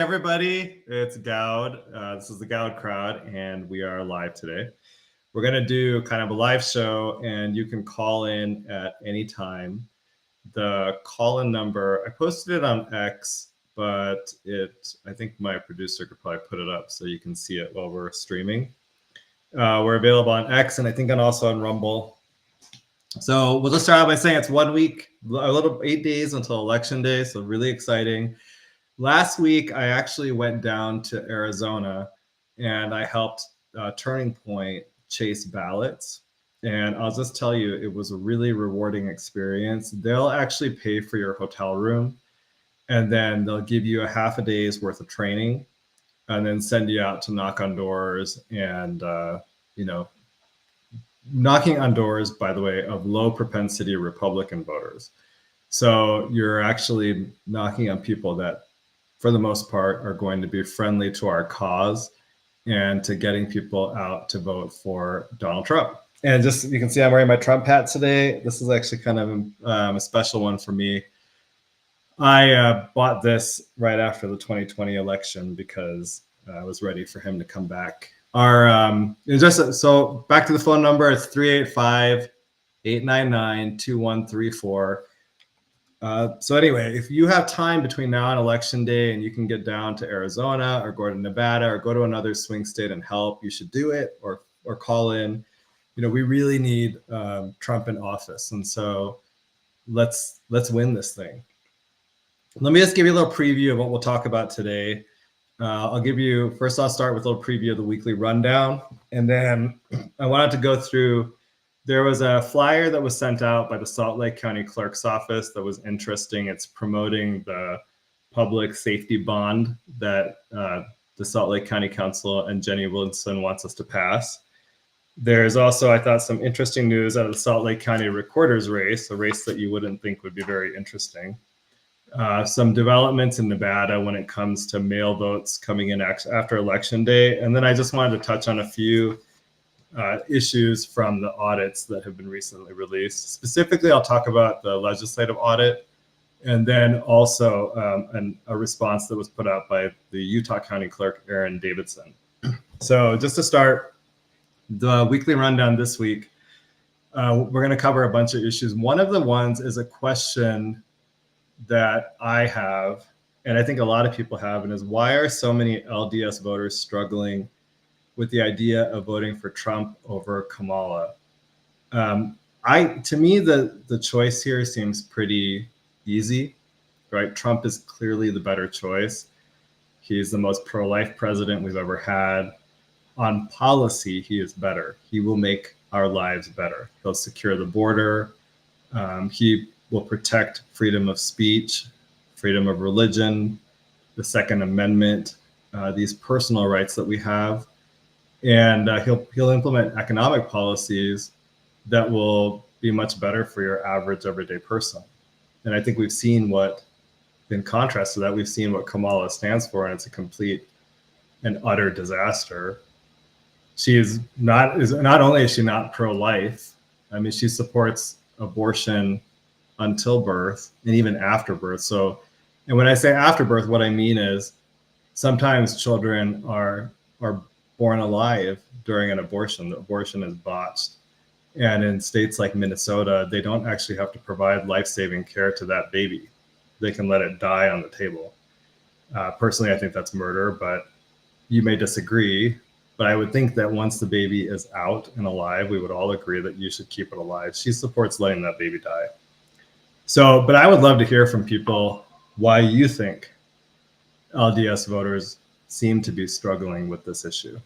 Everybody, it's Goud. This is the Goud crowd, and we are live today. We're going to do kind of a live show, and you can call in at any time. The call-in number, I posted it on X, but I think my producer could probably put it up so you can see it while we're streaming. We're available on X, and I think also on Rumble. So we'll just start out by saying it's 1 week, a little 8 days until Election Day, so really exciting. Last week, I actually went down to Arizona and I helped Turning Point chase ballots. And I'll just tell you, it was a really rewarding experience. They'll actually pay for your hotel room, and then they'll give you a half a day's worth of training, and then send you out to knock on doors and, knocking on doors, by the way, of low propensity Republican voters. So you're actually knocking on people that, for the most part, are going to be friendly to our cause and to getting people out to vote for Donald Trump. And just, you can see I'm wearing my Trump hat today. This is actually kind of a special one for me. I bought this right after the 2020 election because I was ready for him to come back. So back to the phone number, it's 385-899-2134. So anyway, if you have time between now and Election Day and you can get down to Arizona or go to Nevada or go to another swing state and help, you should do it or call in. We really need Trump in office. And so let's win this thing. Let me just give you a little preview of what we'll talk about today. I'll start with a little preview of the weekly rundown. And then I wanted to go through. There was a flyer that was sent out by the Salt Lake County Clerk's office that was interesting. It's promoting the public safety bond that the Salt Lake County Council and Jenny Wilson wants us to pass. There's also, I thought, some interesting news out of the Salt Lake County Recorder's race, a race that you wouldn't think would be very interesting. Some developments in Nevada when it comes to mail votes coming in after Election Day. And then I just wanted to touch on a few issues from the audits that have been recently released. Specifically, I'll talk about the legislative audit, and then also a response that was put out by the Utah County Clerk, Aaron Davidson. So just to start, the weekly rundown this week, we're going to cover a bunch of issues. One of the ones is a question that I have, and I think a lot of people have, and is why are so many LDS voters struggling with the idea of voting for Trump over Kamala? To me, the choice here seems pretty easy, right? Trump is clearly the better choice. He's the most pro-life president we've ever had. On policy, he is better. He will make our lives better. He'll secure the border. He will protect freedom of speech, freedom of religion, the Second Amendment, these personal rights that we have. And he'll implement economic policies that will be much better for your average everyday person. And I think we've seen in contrast to that, we've seen what Kamala stands for, and it's a complete and utter disaster. Not only is she not pro-life, I mean, she supports abortion until birth and even after birth. So, and when I say after birth, what I mean is sometimes children are born alive during an abortion. The abortion is botched. And in states like Minnesota, they don't actually have to provide life-saving care to that baby. They can let it die on the table. Personally, I think that's murder, but you may disagree. But I would think that once the baby is out and alive, we would all agree that you should keep it alive. She supports letting that baby die. So, but I would love to hear from people why you think LDS voters seem to be struggling with this issue.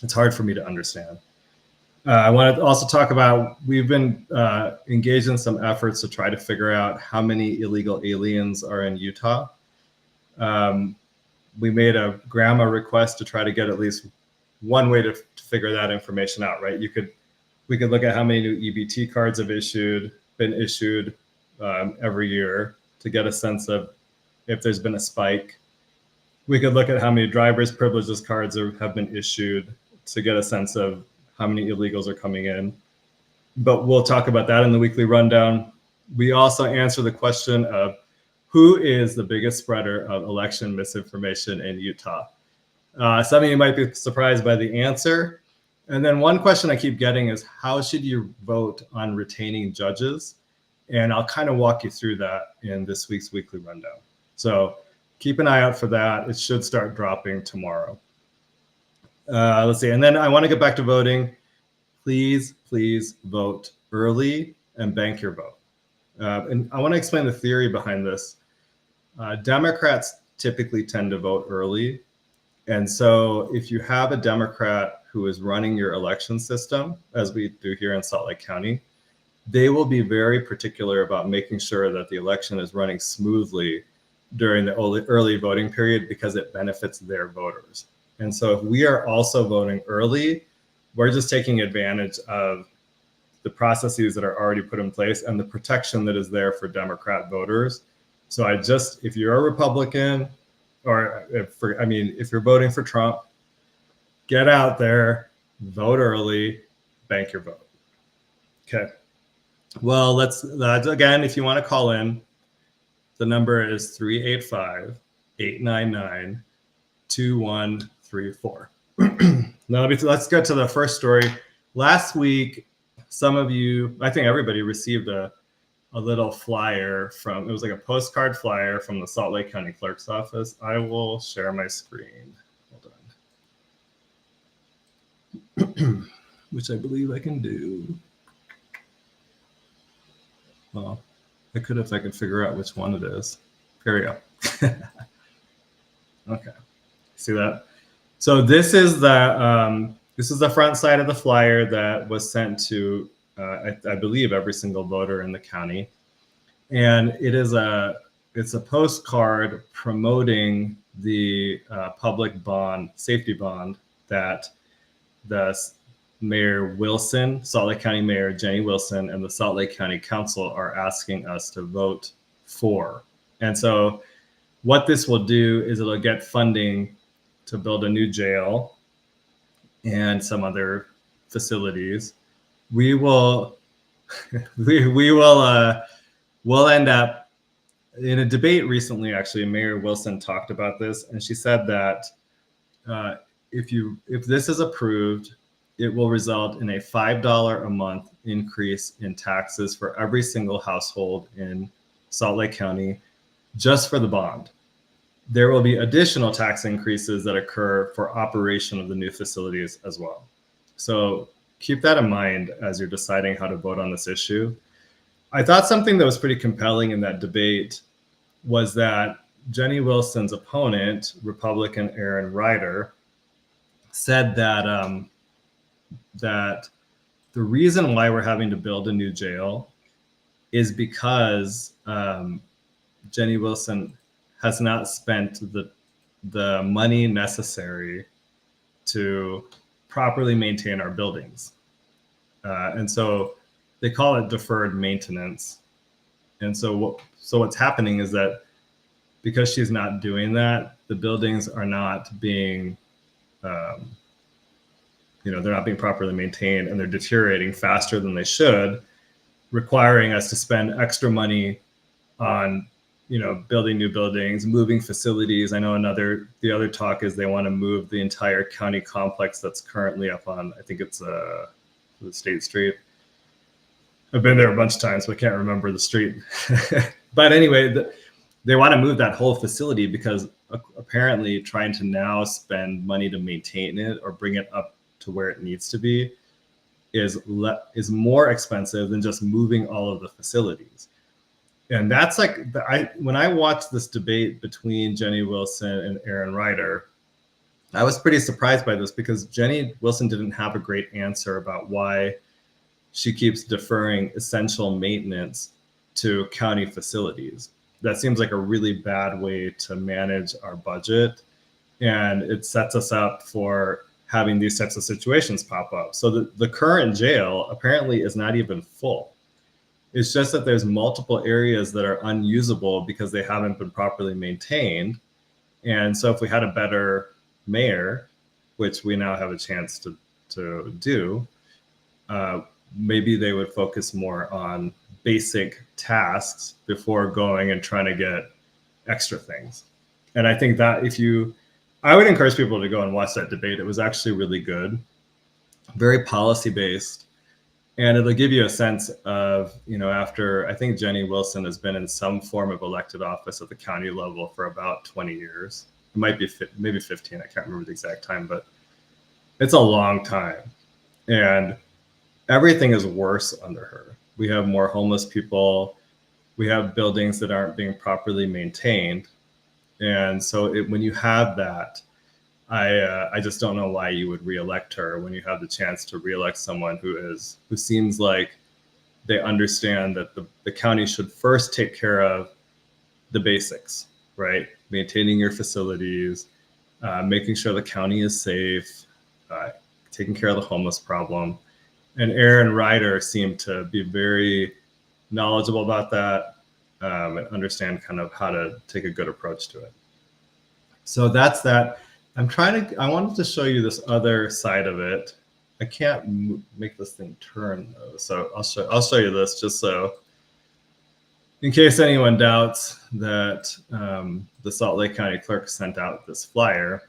It's hard for me to understand. I want to also talk about, we've been engaged in some efforts to try to figure out how many illegal aliens are in Utah. We made a grandma request to try to get at least one way to figure that information out, right? We could look at how many new EBT cards have been issued every year to get a sense of if there's been a spike. We could look at how many driver's privileges cards have been issued to get a sense of how many illegals are coming in. But we'll talk about that in the weekly rundown. We also answer the question of who is the biggest spreader of election misinformation in Utah? Some of you might be surprised by the answer. And then one question I keep getting is, how should you vote on retaining judges? And I'll kind of walk you through that in this week's weekly rundown. So keep an eye out for that. It should start dropping tomorrow. Let's see. And then I want to get back to voting. Please vote early and bank your vote. And I want to explain the theory behind this. Democrats typically tend to vote early. And so if you have a Democrat who is running your election system, as we do here in Salt Lake County, they will be very particular about making sure that the election is running smoothly during the early voting period because it benefits their voters. And so if we are also voting early, we're just taking advantage of the processes that are already put in place and the protection that is there for Democrat voters. So if you're a Republican, or if you're voting for Trump, get out there, vote early, bank your vote. Okay. Well, again, if you want to call in, the number is 385-899-2134. Now let's get to the first story. Last week, some of you, I think everybody, received a little flyer it was like a postcard flyer from the Salt Lake County Clerk's office. I will share my screen. Hold on. Which I believe I can do. Well, I could if I could figure out which one it is. Here we go. Okay. See that? So this is the front side of the flyer that was sent to I believe every single voter in the county, and it's a postcard promoting the public bond, safety bond, that the Mayor Wilson, Salt Lake County Mayor Jenny Wilson, and the Salt Lake County Council are asking us to vote for. And so what this will do is it'll get funding to build a new jail and some other facilities. We'll end up in a debate recently. Actually, Mayor Wilson talked about this, and she said that if this is approved, it will result in a $5 a month increase in taxes for every single household in Salt Lake County, just for the bond. There will be additional tax increases that occur for operation of the new facilities as well. So keep that in mind as you're deciding how to vote on this issue. I thought something that was pretty compelling in that debate was that Jenny Wilson's opponent, Republican Aaron Ryder, said that that the reason why we're having to build a new jail is because Jenny Wilson has not spent the money necessary to properly maintain our buildings. And so they call it deferred maintenance. And so what's happening is that because she's not doing that, the buildings are not being, they're not being properly maintained, and they're deteriorating faster than they should, requiring us to spend extra money on, building new buildings, moving facilities. I know the other talk is they want to move the entire county complex that's currently up on, I think it's the State Street. I've been there a bunch of times, but I can't remember the street. But anyway, they want to move that whole facility because apparently trying to now spend money to maintain it or bring it up to where it needs to be is more expensive than just moving all of the facilities. And that's when I watched this debate between Jenny Wilson and Aaron Ryder, I was pretty surprised by this because Jenny Wilson didn't have a great answer about why she keeps deferring essential maintenance to county facilities. That seems like a really bad way to manage our budget, and it sets us up for having these types of situations pop up. So the current jail apparently is not even full. It's just that there's multiple areas that are unusable because they haven't been properly maintained. And so if we had a better mayor, which we now have a chance to do, maybe they would focus more on basic tasks before going and trying to get extra things. And I think that I would encourage people to go and watch that debate. It was actually really good, very policy based. And it'll give you a sense of, after I think Jenny Wilson has been in some form of elected office at the county level for about 20 years. It might be maybe 15. I can't remember the exact time, but it's a long time. And everything is worse under her. We have more homeless people. We have buildings that aren't being properly maintained. And so when you have that, I just don't know why you would reelect her when you have the chance to reelect someone who seems like they understand that the county should first take care of the basics, right? Maintaining your facilities, making sure the county is safe, taking care of the homeless problem. And Aaron Ryder seemed to be very knowledgeable about that and understand kind of how to take a good approach to it. So that's that. I wanted to show you this other side of it. I can't make this thing turn though. So I'll show you this just so in case anyone doubts that the Salt Lake County Clerk sent out this flyer.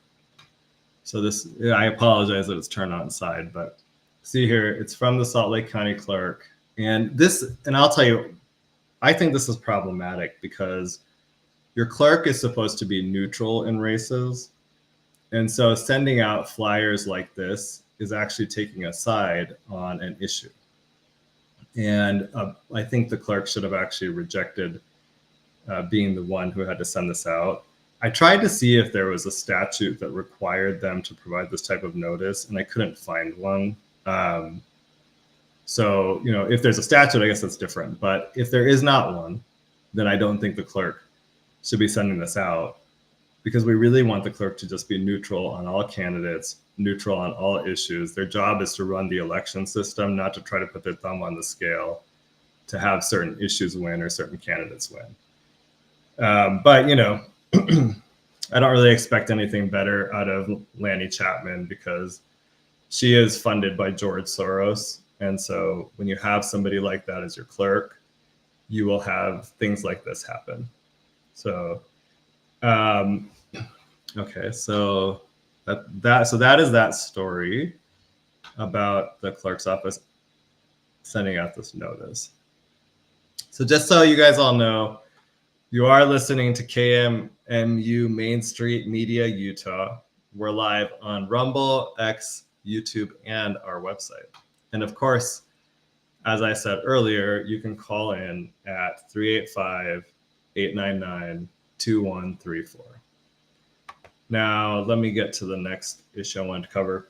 So I apologize that it's turned on its side, but see here, it's from the Salt Lake County Clerk. And I'll tell you, I think this is problematic because your clerk is supposed to be neutral in races. And so sending out flyers like this is actually taking a side on an issue. And I think the clerk should have actually rejected being the one who had to send this out. I tried to see if there was a statute that required them to provide this type of notice, and I couldn't find one. So, if there's a statute, I guess that's different. But if there is not one, then I don't think the clerk should be sending this out, because we really want the clerk to just be neutral on all candidates, neutral on all issues. Their job is to run the election system, not to try to put their thumb on the scale to have certain issues win or certain candidates win. But, I don't really expect anything better out of Lanny Chapman because she is funded by George Soros. And so when you have somebody like that as your clerk, you will have things like this happen. So, okay, so that is that story about the clerk's office sending out this notice. So just so you guys all know, you are listening to KMMU Main Street Media, Utah. We're live on Rumble, X, YouTube, and our website. And of course, as I said earlier, you can call in at 385-899-2134. Now, let me get to the next issue I wanted to cover.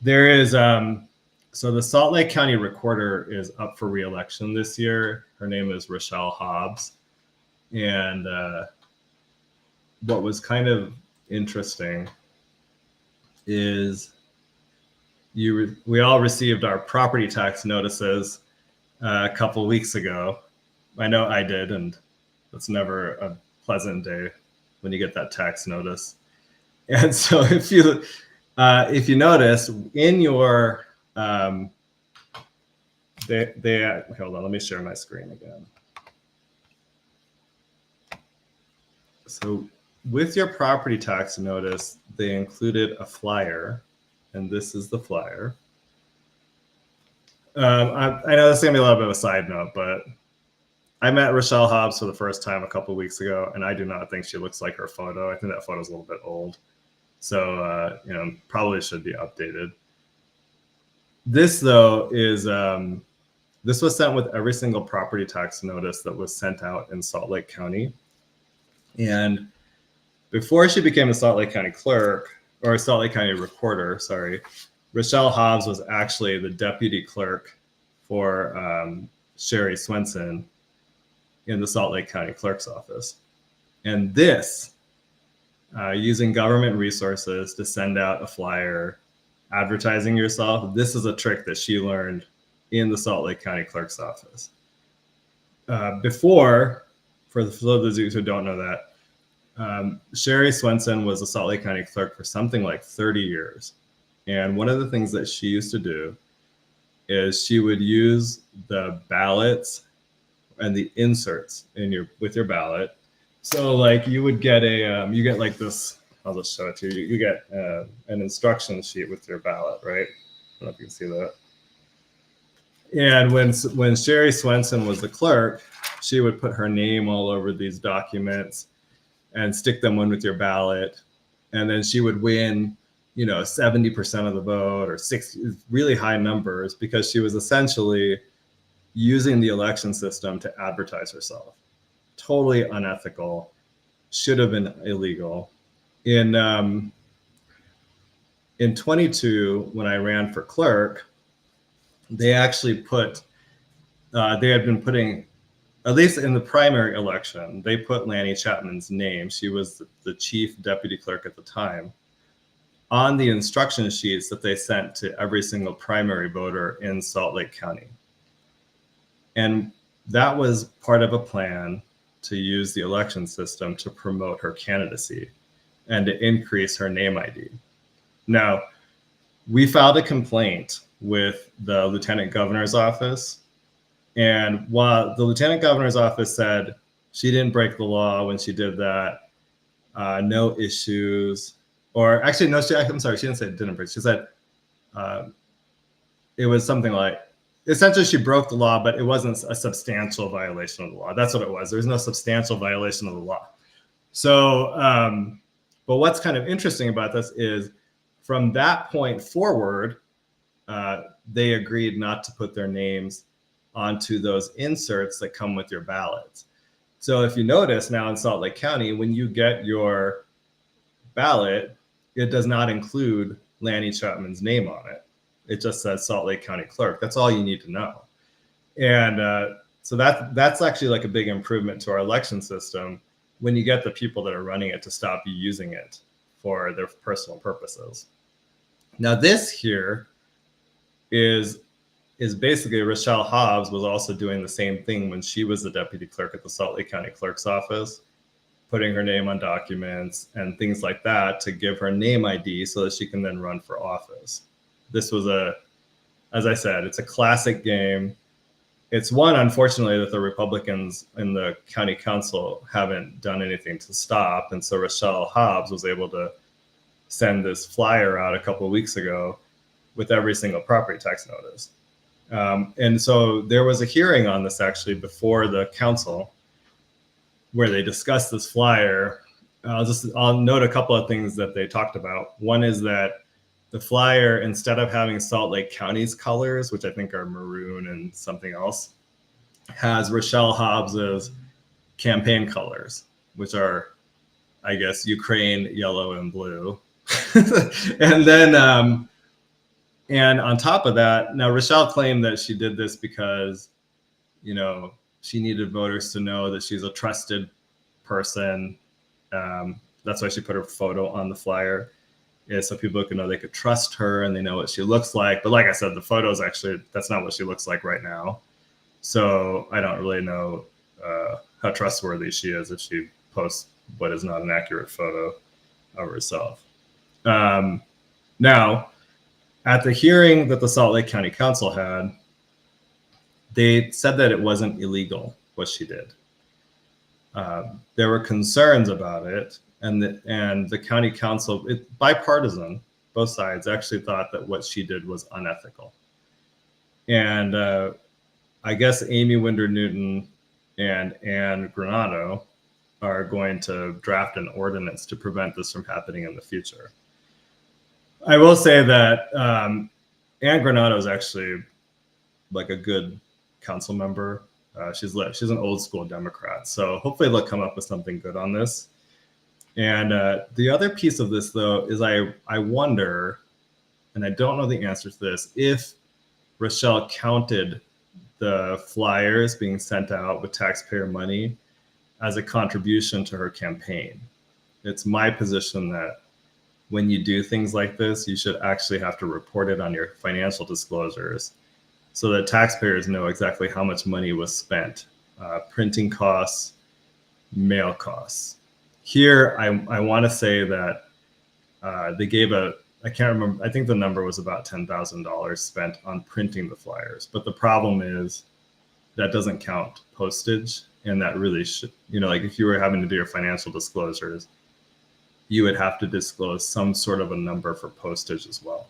There is, so the Salt Lake County Recorder is up for re-election this year. Her name is Rashelle Hobbs. And what was kind of interesting is we all received our property tax notices a couple of weeks ago. I know I did, and it's never a pleasant day when you get that tax notice. And so if you notice in your hold on, let me share my screen again. So with your property tax notice, they included a flyer, and this is the flyer. I know this is gonna be a little bit of a side note, but I met Rashelle Hobbs for the first time a couple of weeks ago, and I do not think she looks like her photo. I think that photo is a little bit old. So, probably should be updated. This, though, is this was sent with every single property tax notice that was sent out in Salt Lake County. And before she became a Salt Lake County Clerk, or a Salt Lake County Recorder, sorry, Rashelle Hobbs was actually the deputy clerk for Sherry Swenson in the Salt Lake County Clerk's office. And this, using government resources to send out a flyer advertising yourself, this is a trick that she learned in the Salt Lake County Clerk's office. Before, for those of you who don't know that, Sherry Swenson was a Salt Lake County Clerk for something like 30 years. And one of the things that she used to do is she would use the ballots and the inserts with your ballot So like you would get a, you get like this, I'll just show it to you. You get an instruction sheet with your ballot, right? I don't know if you can see that. And when Sherry Swenson was the clerk, she would put her name all over these documents and stick them in with your ballot. And then she would win, 70% of the vote or 60, really high numbers, because she was essentially using the election system to advertise herself. Totally unethical, should have been illegal. In 22, when I ran for clerk, they actually they had been putting, at least in the primary election, they put Lanny Chapman's name. She was the chief deputy clerk at the time, on the instruction sheets that they sent to every single primary voter in Salt Lake County. And that was part of a plan to use the election system to promote her candidacy and to increase her name ID. Now, we filed a complaint with the Lieutenant Governor's office. And while the Lieutenant Governor's office said she didn't break the law when she did that, no issues, or actually, no, I'm sorry, she didn't say it didn't break. She said it was something like, essentially she broke the law, but it wasn't a substantial violation of the law. That's what it was. There was no substantial violation of the law. So, but what's kind of interesting about this is from that point forward, they agreed not to put their names onto those inserts that come with your ballots. So if you notice now in Salt Lake County, when you get your ballot, it does not include Lanny Chapman's name on it. It just says Salt Lake County Clerk. That's all you need to know. And so that's actually like a big improvement to our election system when you get the people that are running it to stop using it for their personal purposes. Now this here is basically Rashelle Hobbs was also doing the same thing when she was the deputy clerk at the Salt Lake County Clerk's office, putting her name on documents and things like that to give her name ID so that she can then run for office. This was as I said, it's a classic game. It's one, unfortunately, that the Republicans in the county council haven't done anything to stop. And so Rashelle Hobbs was able to send this flyer out a couple of weeks ago with every single property tax notice. And so there was a hearing on this actually before the council where they discussed this flyer. I'll note a couple of things that they talked about. One is that the flyer, instead of having Salt Lake County's colors, which I think are maroon and something else, has Rashelle Hobbs's campaign colors, which are, I guess, Ukraine, yellow, and blue. And then, and on top of that, now Rashelle claimed that she did this because, she needed voters to know that she's a trusted person. That's why she put her photo on the flyer. So people can know they could trust her and they know what she looks like. But like I said, the photos actually, that's not what she looks like right now. So I don't really know how trustworthy she is if she posts what is not an accurate photo of herself. Now, at the hearing that the Salt Lake County Council had, they said that it wasn't illegal what she did. There were concerns about it. And the county council, bipartisan, both sides actually thought that what she did was unethical. And I guess Amy Winder Newton and Ann Granado are going to draft an ordinance to prevent this from happening in the future. I will say that Ann Granado is actually like a good council member. She's an old school Democrat. So hopefully they'll come up with something good on this. And the other piece of this, though, is I wonder, and I don't know the answer to this, if Rashelle counted the flyers being sent out with taxpayer money as a contribution to her campaign. It's my position that when you do things like this, you should actually have to report it on your financial disclosures so that taxpayers know exactly how much money was spent, printing costs, mail costs. Here, I want to say that they gave I can't remember, I think the number was about $10,000 spent on printing the flyers. But the problem is that doesn't count postage And that really should, like if you were having to do your financial disclosures, you would have to disclose some sort of a number for postage as well.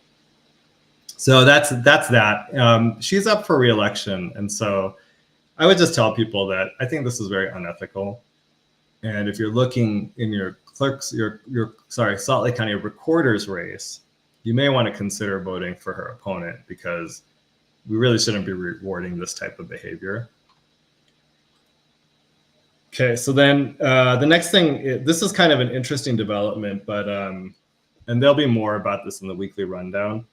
So that's that. She's up for re-election. And so I would just tell people that I think this is very unethical. And if you're looking in your clerk's, Salt Lake County recorder's race, you may want to consider voting for her opponent, because we really shouldn't be rewarding this type of behavior. Okay, so then the next thing, this is kind of an interesting development, but and there'll be more about this in the weekly rundown.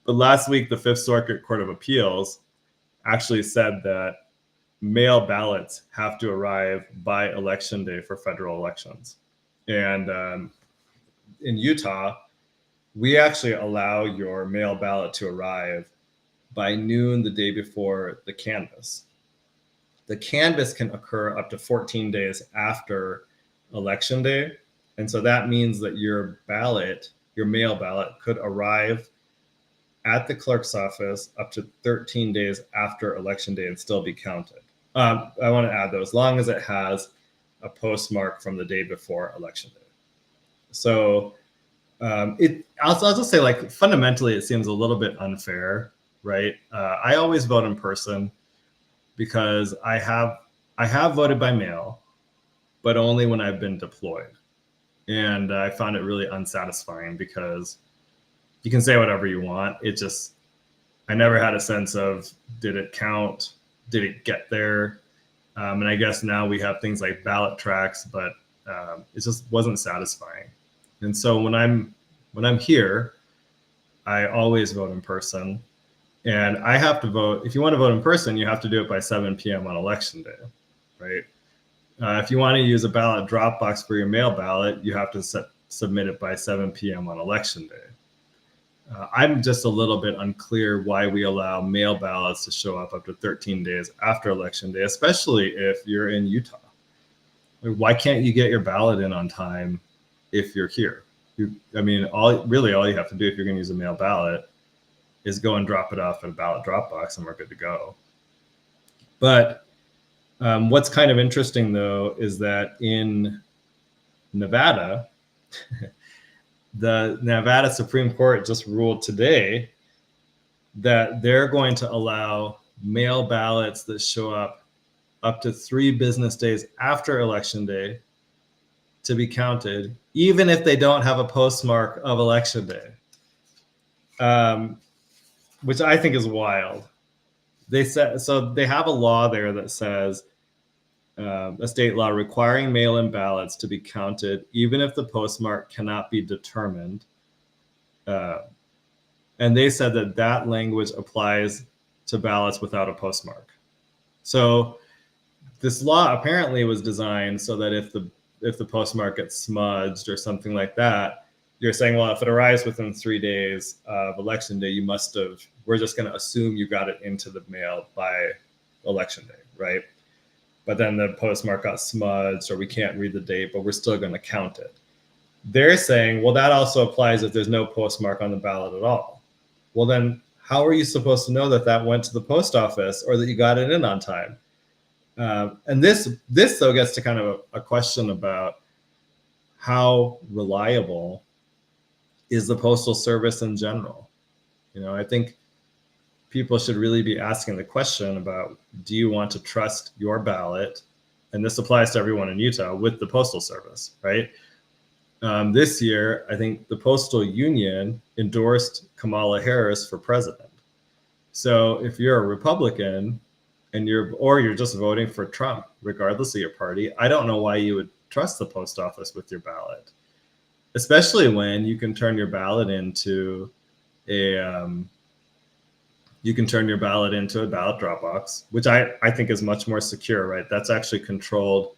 But last week, the Fifth Circuit Court of Appeals actually said that mail ballots have to arrive by election day for federal elections. And in Utah, we actually allow your mail ballot to arrive by noon the day before the canvass. The canvass can occur up to 14 days after election day. And so that means that your ballot, your mail ballot, could arrive at the clerk's office up to 13 days after election day and still be counted. I want to add, though, as long as it has a postmark from the day before election day. So I'll just say, like, fundamentally, it seems a little bit unfair, right? I always vote in person because I have voted by mail, but only when I've been deployed. And I found it really unsatisfying because you can say whatever you want. I never had a sense of, did it count? Did it get there? And I guess now we have things like ballot tracks, but it just wasn't satisfying. And so when I'm here, I always vote in person. And I have to vote. If you want to vote in person, you have to do it by 7 p.m. on election day, right? If you want to use a ballot drop box for your mail ballot, you have to submit it by 7 p.m. on election day. I'm just a little bit unclear why we allow mail ballots to show up to 13 days after election day, especially if you're in Utah. Why can't you get your ballot in on time if you're here? All you have to do if you're going to use a mail ballot is go and drop it off at a ballot drop box and we're good to go. But what's kind of interesting, though, is that in Nevada, the Nevada Supreme Court just ruled today that they're going to allow mail ballots that show up to 3 business days after election day to be counted, even if they don't have a postmark of election day, which I think is wild. They have a law there that says, a state law requiring mail-in ballots to be counted, even if the postmark cannot be determined. And they said that language applies to ballots without a postmark. So this law apparently was designed so that if the postmark gets smudged or something like that, you're saying, well, if it arrives within 3 days of election day, we're just going to assume you got it into the mail by election day, right? But then the postmark got smudged or we can't read the date, but we're still going to count it. They're saying, well, that also applies if there's no postmark on the ballot at all. Well, then how are you supposed to know that went to the post office or that you got it in on time? And this though gets to kind of a question about how reliable is the Postal Service in general. I think people should really be asking the question about, do you want to trust your ballot? And this applies to everyone in Utah with the Postal Service, right? This year, I think the Postal Union endorsed Kamala Harris for president. So if you're a Republican and you're just voting for Trump, regardless of your party, I don't know why you would trust the post office with your ballot, especially when you can turn your ballot into a ballot drop box, which I think is much more secure, right? That's actually controlled.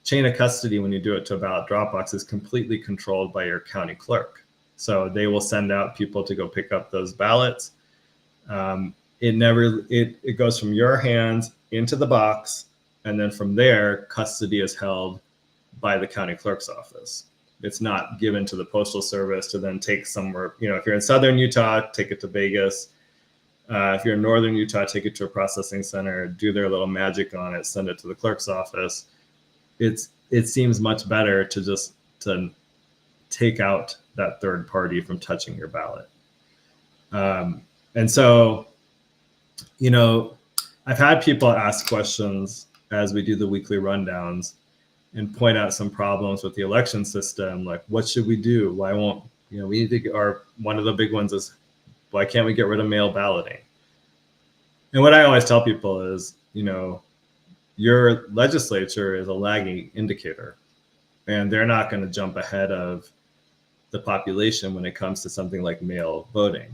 Chain of custody, when you do it to a ballot drop box, is completely controlled by your county clerk. So they will send out people to go pick up those ballots. It goes from your hands into the box, and then from there, custody is held by the county clerk's office. It's not given to the Postal Service to then take somewhere. If you're in southern Utah, take it to Vegas. If you're in northern Utah, take it to a processing center, do their little magic on it, send it to the clerk's office. It seems much better to just to take out that third party from touching your ballot. And so, you know, I've had people ask questions as we do the weekly rundowns and point out some problems with the election system, like what should we do? Why won't, you know, we need to, or one of the big ones is, why can't we get rid of mail balloting? And what I always tell people is, you know, your legislature is a lagging indicator, and they're not going to jump ahead of the population when it comes to something like mail voting.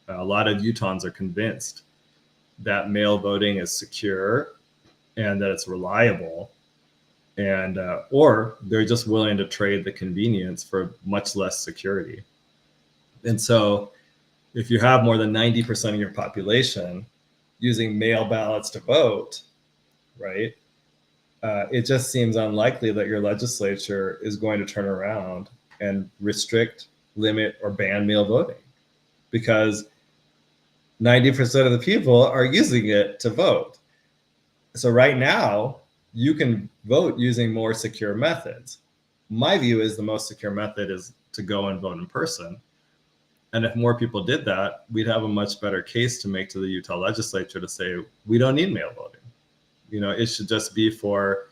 A lot of Utahns are convinced that mail voting is secure and that it's reliable, and or they're just willing to trade the convenience for much less security. And so if you have more than 90% of your population using mail ballots to vote, right, it just seems unlikely that your legislature is going to turn around and restrict, limit, or ban mail voting, because 90% of the people are using it to vote. So right now, you can vote using more secure methods. My view is the most secure method is to go and vote in person. And if more people did that, we'd have a much better case to make to the Utah legislature to say, we don't need mail voting. You know, it should just be for,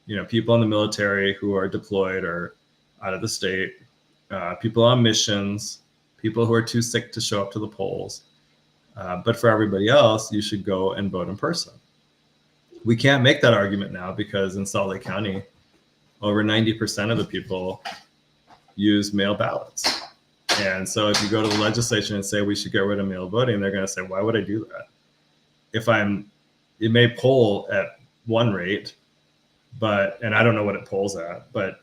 you know, people in the military who are deployed or out of the state, people on missions, people who are too sick to show up to the polls. But for everybody else, you should go and vote in person. We can't make that argument now because in Salt Lake County, over 90% of the people use mail ballots. And so if you go to the legislature and say we should get rid of mail voting, they're going to say, why would I do that? It may poll at one rate, and I don't know what it polls at, but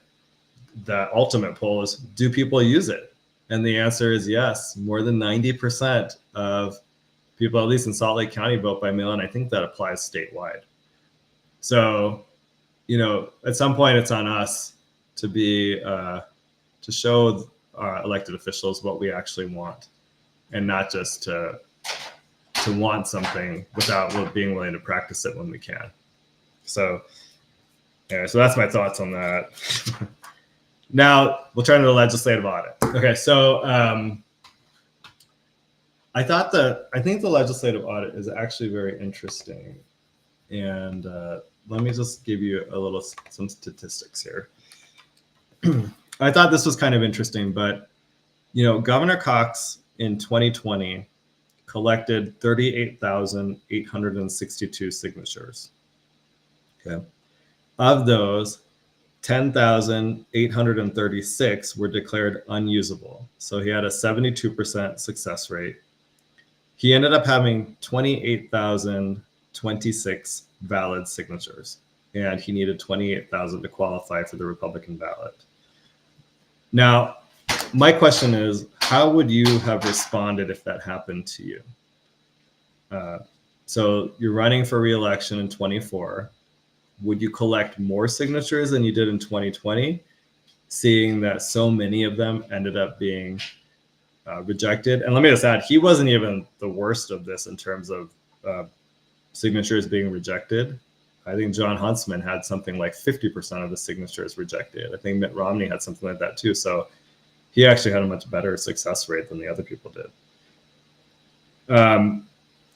the ultimate poll is, do people use it? And the answer is yes. More than 90% of people, at least in Salt Lake County, vote by mail, and I think that applies statewide. So, you know, at some point it's on us to to show our elected officials what we actually want, and not just to want something without being willing to practice it when we can. So, yeah, so that's my thoughts on that. Now we'll turn to the legislative audit. Okay, so I think the legislative audit is actually very interesting, and let me just give you some statistics here. I thought this was kind of interesting, but you know, Governor Cox in 2020 collected 38,862 signatures. Okay, of those, 10,836 were declared unusable. So he had a 72% success rate. He ended up having 28,026 valid signatures, and he needed 28,000 to qualify for the Republican ballot. Now, my question is, how would you have responded if that happened to you? So you're running for re-election in 24. Would you collect more signatures than you did in 2020, seeing that so many of them ended up being rejected? And let me just add, he wasn't even the worst of this in terms of signatures being rejected. I think John Huntsman had something like 50% of the signatures rejected. I think Mitt Romney had something like that too. So he actually had a much better success rate than the other people did.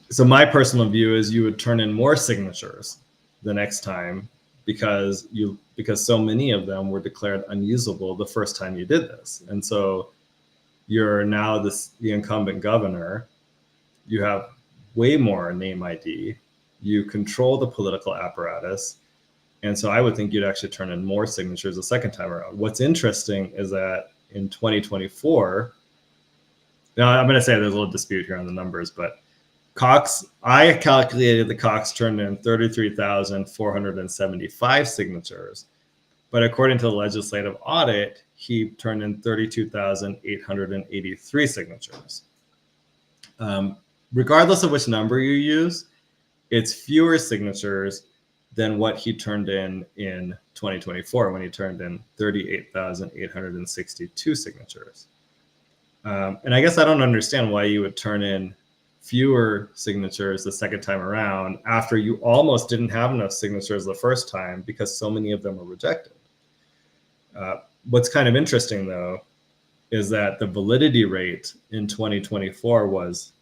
So my personal view is you would turn in more signatures the next time because so many of them were declared unusable the first time you did this. And so you're now the incumbent governor. You have way more name ID. You control the political apparatus. And so I would think you'd actually turn in more signatures the second time around. What's interesting is that in 2024, now I'm going to say there's a little dispute here on the numbers, but Cox, I calculated the Cox turned in 33,475 signatures, but according to the legislative audit, he turned in 32,883 signatures. Regardless of which number you use, it's fewer signatures than what he turned in 2024 when he turned in 38,862 signatures. And I guess I don't understand why you would turn in fewer signatures the second time around after you almost didn't have enough signatures the first time because so many of them were rejected. What's kind of interesting, though, is that the validity rate in 2024 was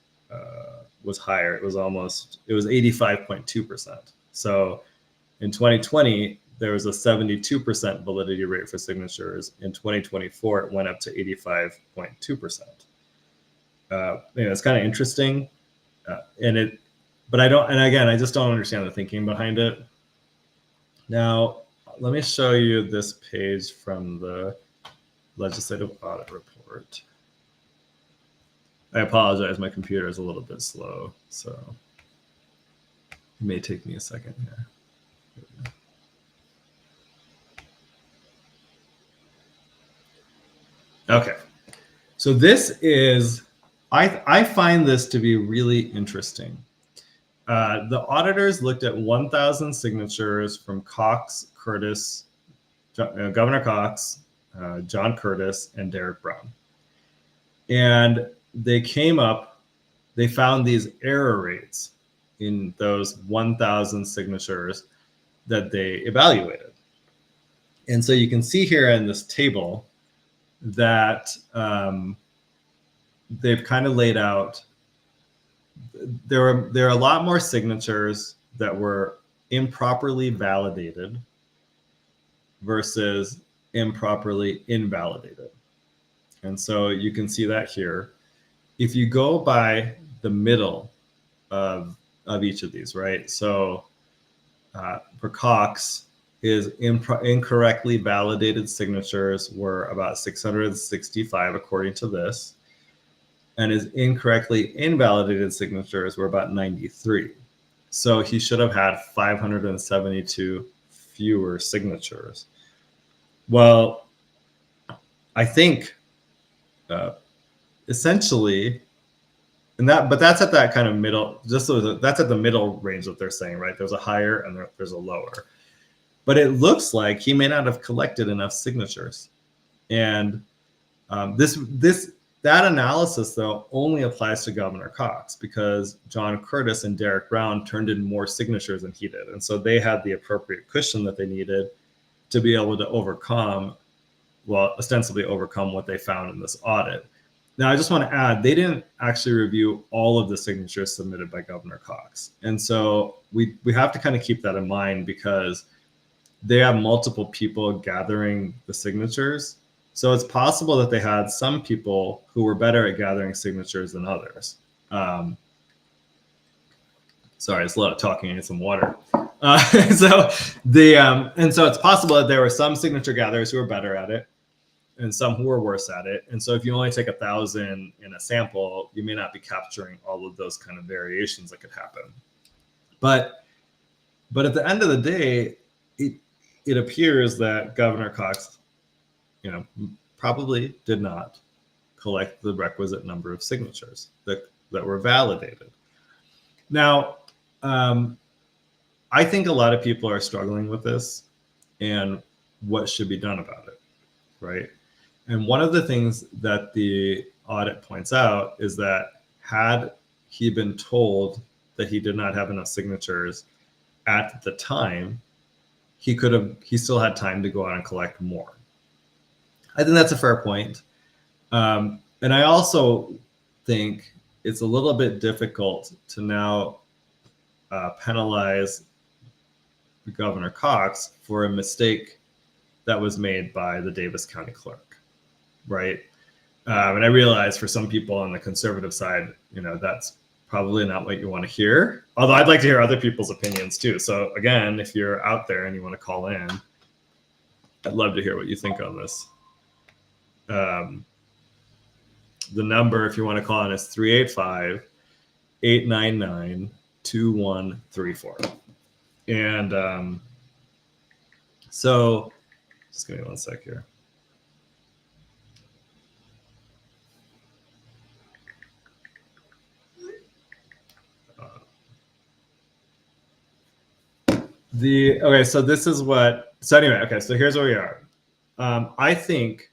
higher. It was 85.2%. So in 2020, there was a 72% validity rate for signatures. In 2024, it went up to 85.2%. It's kind of interesting, but I just don't understand the thinking behind it. Now, let me show you this page from the legislative audit report. I apologize, my computer is a little bit slow, so it may take me a second here. Okay, so this is, I find this to be really interesting. The auditors looked at 1,000 signatures from Cox, Curtis, Governor Cox, John Curtis, and Derek Brown. And they found these error rates in those 1,000 signatures that they evaluated. And so you can see here in this table that they've kind of laid out, there are a lot more signatures that were improperly validated versus improperly invalidated. And so you can see that here. If you go by the middle of each of these, right? So for Cox, his incorrectly validated signatures were about 665 according to this, and his incorrectly invalidated signatures were about 93. So he should have had 572 fewer signatures. Well, I think essentially, but that's at that kind of middle, that's at the middle range that they're saying, right? There's a higher and there's a lower. But it looks like he may not have collected enough signatures. And that analysis, though, only applies to Governor Cox because John Curtis and Derek Brown turned in more signatures than he did. And so they had the appropriate cushion that they needed to be able to ostensibly overcome what they found in this audit. Now, I just want to add, they didn't actually review all of the signatures submitted by Governor Cox. And so we have to kind of keep that in mind because they have multiple people gathering the signatures. So it's possible that they had some people who were better at gathering signatures than others. Sorry, it's a lot of talking. I need some water. And so it's possible that there were some signature gatherers who were better at it and some who were worse at it. And so if you only take 1,000 in a sample, you may not be capturing all of those kind of variations that could happen. But at the end of the day, it appears that Governor Cox, probably did not collect the requisite number of signatures that were validated. Now, I think a lot of people are struggling with this and what should be done about it, right? And one of the things that the audit points out is that had he been told that he did not have enough signatures at the time, he still had time to go out and collect more. I think that's a fair point. And I also think it's a little bit difficult to now penalize Governor Cox for a mistake that was made by the Davis County Clerk, right? And I realize for some people on the conservative side, that's probably not what you want to hear. Although I'd like to hear other people's opinions too. So again, if you're out there and you want to call in, I'd love to hear what you think on this. The number, if you want to call in, is 385-899-2134. And so just give me one sec here. So this is so here's where we are. I think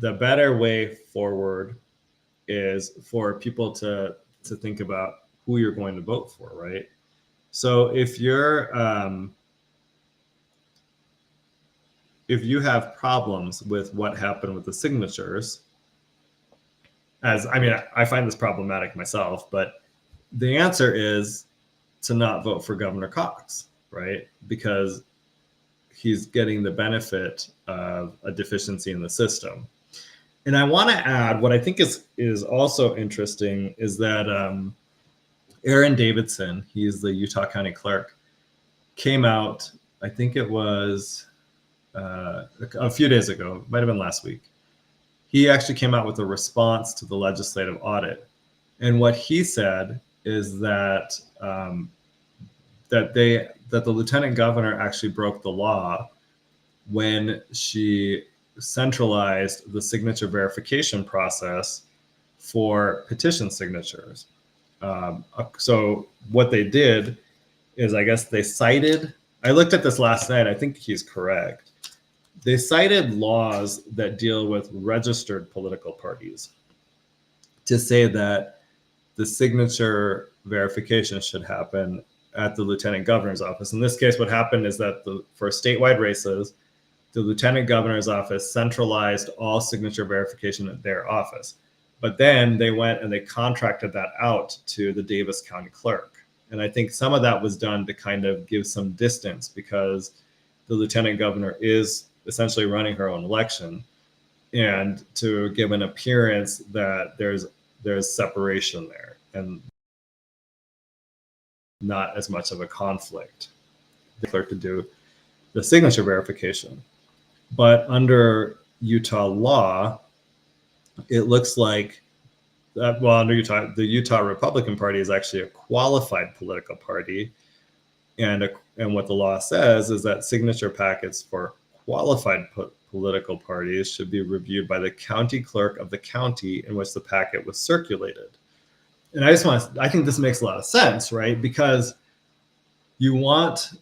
the better way forward is for people to to think about who you're going to vote for, right? So if you have problems with what happened with the signatures, I find this problematic myself, but the answer is to not vote for Governor Cox, right? Because he's getting the benefit of a deficiency in the system. And I want to add what I think is also interesting is that Aaron Davidson, he's the Utah County Clerk, came out, I think it was a few days ago, might have been last week. He actually came out with a response to the legislative audit. And what he said is that that the lieutenant governor actually broke the law when she centralized the signature verification process for petition signatures. So what they did is, I guess they cited, I looked at this last night, I think he's correct. They cited laws that deal with registered political parties to say that the signature verification should happen at the lieutenant governor's office. In this case, what happened is that for statewide races, the lieutenant governor's office centralized all signature verification at their office. But then they went and they contracted that out to the Davis County Clerk. And I think some of that was done to kind of give some distance, because the lieutenant governor is essentially running her own election, and to give an appearance that there's separation there and not as much of a conflict. The clerk to do the signature verification. But under Utah law, it looks like that, well, under Utah, the Utah Republican Party is actually a qualified political party. And what the law says is that signature packets for qualified political parties should be reviewed by the county clerk of the county in which the packet was circulated. And I think this makes a lot of sense, right? Because you want,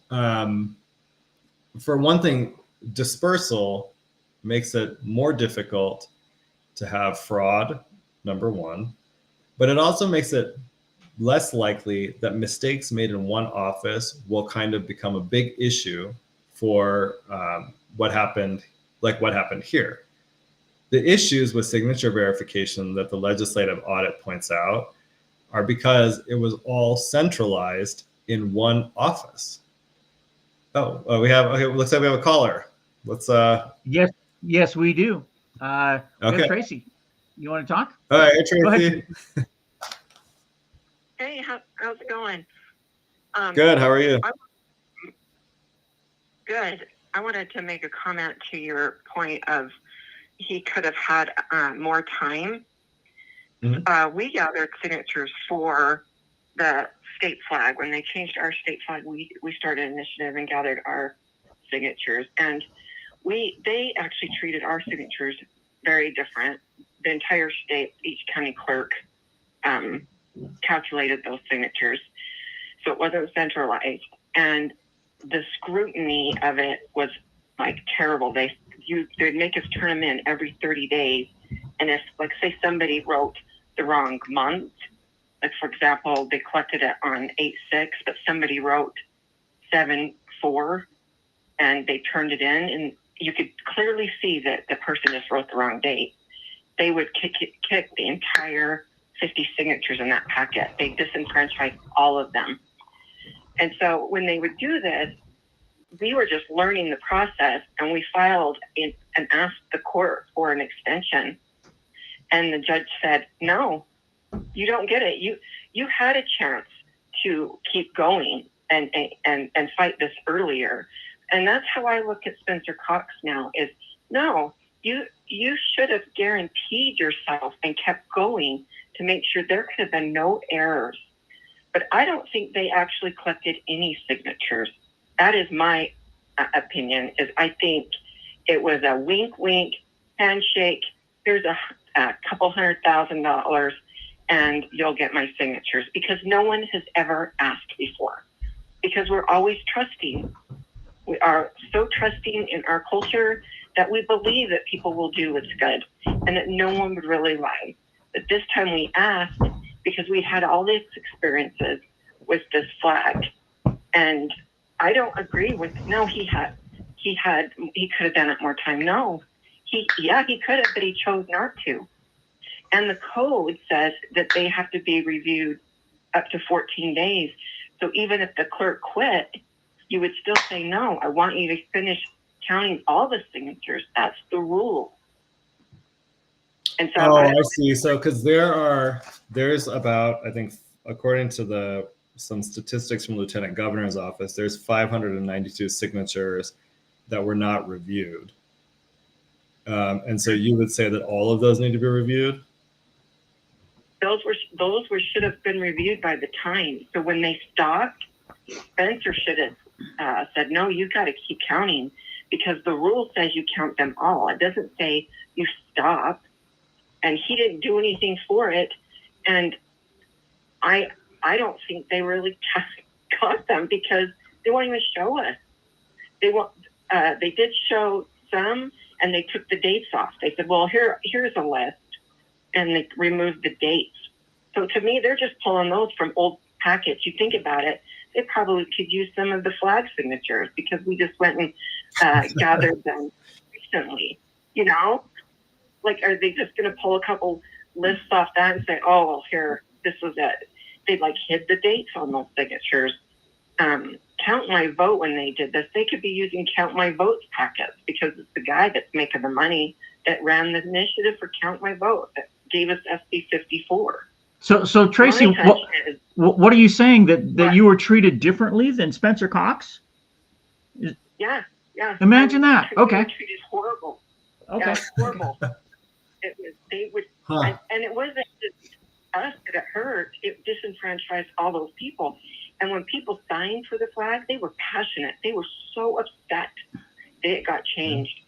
for one thing, dispersal makes it more difficult to have fraud, number one, but it also makes it less likely that mistakes made in one office will kind of become a big issue for what happened here. The issues with signature verification that the legislative audit points out are because it was all centralized in one office. Okay, looks like we have a caller. Let's Yes, we do. Okay. Tracy, you want to talk? All right, hey, Tracy. Go ahead. Hey, how's it going? Good. How are you? Good. I wanted to make a comment to your point of he could have had more time. Mm-hmm. We gathered signatures for the state flag. When they changed our state flag, we started an initiative and gathered our signatures. And they actually treated our signatures very different. The entire state, each county clerk calculated those signatures. So it wasn't centralized. And the scrutiny of it was like terrible. They'd make us turn them in every 30 days. And if, like, say somebody wrote the wrong month, like, for example, they collected it on 8/6, but somebody wrote 7/4 and they turned it in, and you could clearly see that the person just wrote the wrong date. They would kick the entire 50 signatures in that packet. They disenfranchised all of them. And so when they would do this, we were just learning the process, and we filed and asked the court for an extension. And the judge said, no, you don't get it. You had a chance to keep going and fight this earlier. And that's how I look at Spencer Cox now is, no, you should have guaranteed yourself and kept going to make sure there could have been no errors. But I don't think they actually collected any signatures. That is my opinion, is I think it was a wink, wink, handshake. Here's a couple $100,000 and you'll get my signatures, because no one has ever asked before, because we're always trusting. We are so trusting in our culture that we believe that people will do what's good and that no one would really lie. But this time we asked, because we had all these experiences with this flag. And I don't agree with, no, he could have done it more time. No, he could have, but he chose not to. And the code says that they have to be reviewed up to 14 days. So even if the clerk quit, you would still say, no, I want you to finish counting all the signatures. That's the rule. And so I see. So because there's about, I think, according to some statistics from Lieutenant Governor's office, there's 592 signatures that were not reviewed. And so you would say that all of those need to be reviewed? those should have been reviewed by the time. So when they stopped, Spencer should have said, no, you got to keep counting, because the rule says you count them all. It doesn't say you stop. And he didn't do anything for it. And I don't think they really got them, because they won't even show us. They did show some, and they took the dates off. They said, well, here's a list, and they removed the dates. So to me, they're just pulling those from old packets. You think about it, they probably could use some of the flag signatures, because we just went and gathered them recently. You know, like, are they just going to pull a couple lists off that and say, oh, well, here, this was it? They like hid the dates on those signatures. Count My Vote, when they did this, they could be using Count My Vote's packets, because it's the guy that's making the money that ran the initiative for Count My Vote that gave us SB 54. So Tracy, what are you saying, that you were treated differently than Spencer Cox? Yeah. Imagine that. Okay. We were treated horrible. Okay. Yeah, horrible. They would, and it wasn't just us that it hurt. It disenfranchised all those people. And when people signed for the flag, they were passionate. They were so upset that it got changed.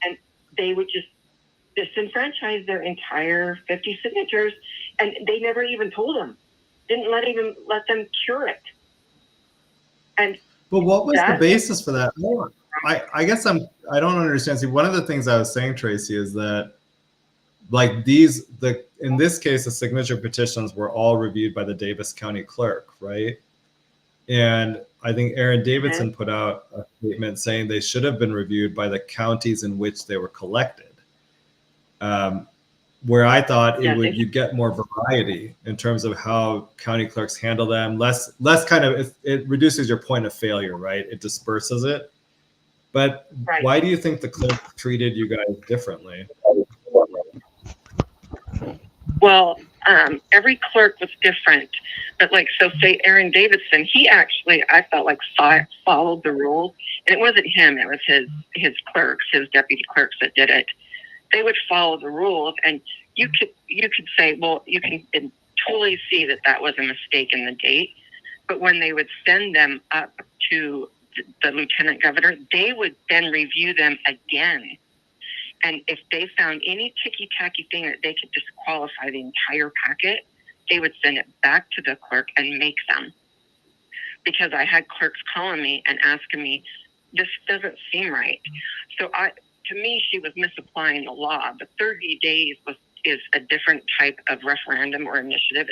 And they would just disenfranchise their entire 50 signatures. And they never even told them. Didn't let them cure it. But what was the basis for that? I guess I don't understand. See, one of the things I was saying, Tracy, is that, like, in this case, the signature petitions were all reviewed by the Davis County Clerk, right? And I think Aaron Davidson put out a statement saying they should have been reviewed by the counties in which they were collected. Where I thought you'd get more variety in terms of how county clerks handle them, less kind of, it reduces your point of failure, right? It disperses it. But why do you think the clerk treated you guys differently? Well, every clerk was different, but like, so say Aaron Davidson, he actually, I felt like followed the rules, and it wasn't him, it was his clerks, his deputy clerks that did it. They would follow the rules, and you could say, well, you can totally see that was a mistake in the date, but when they would send them up to the lieutenant governor, they would then review them again. And if they found any ticky-tacky thing that they could disqualify the entire packet, they would send it back to the clerk and make them. Because I had clerks calling me and asking me, this doesn't seem right. So to me, she was misapplying the law. The 30 days is a different type of referendum or initiative.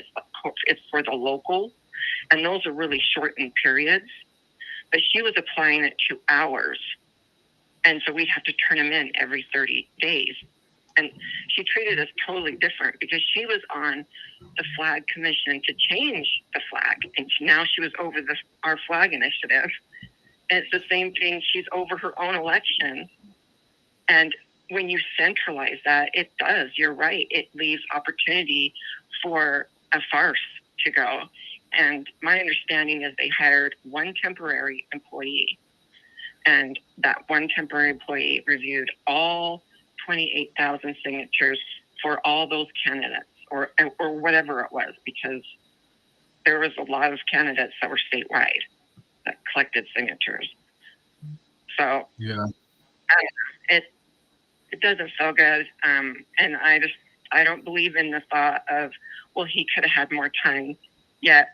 It's for the local, and those are really shortened periods. But she was applying it to hours. And so we'd have to turn them in every 30 days. And she treated us totally different, because she was on the flag commission to change the flag. And now she was over our flag initiative. And it's the same thing. She's over her own election. And when you centralize that, it does. You're right. It leaves opportunity for a farce to go. And my understanding is they hired one temporary employee. And that one temporary employee reviewed all 28,000 signatures for all those candidates, or whatever it was, because there was a lot of candidates that were statewide that collected signatures. So yeah, it doesn't feel good. And I don't believe in the thought of, well, he could have had more time. Yet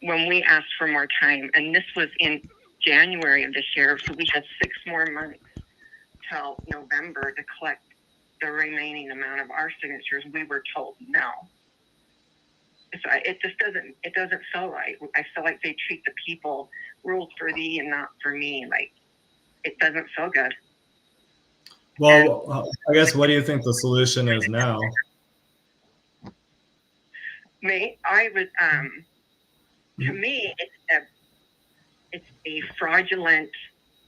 when we asked for more time, and this was in January of this year, so we had 6 more months till November to collect the remaining amount of our signatures, we were told no. So it just doesn't feel right. I feel like they treat the people rules for thee and not for me. Like, it doesn't feel good. Well, I guess, what do you think the solution is now? I would, to me, it's a fraudulent,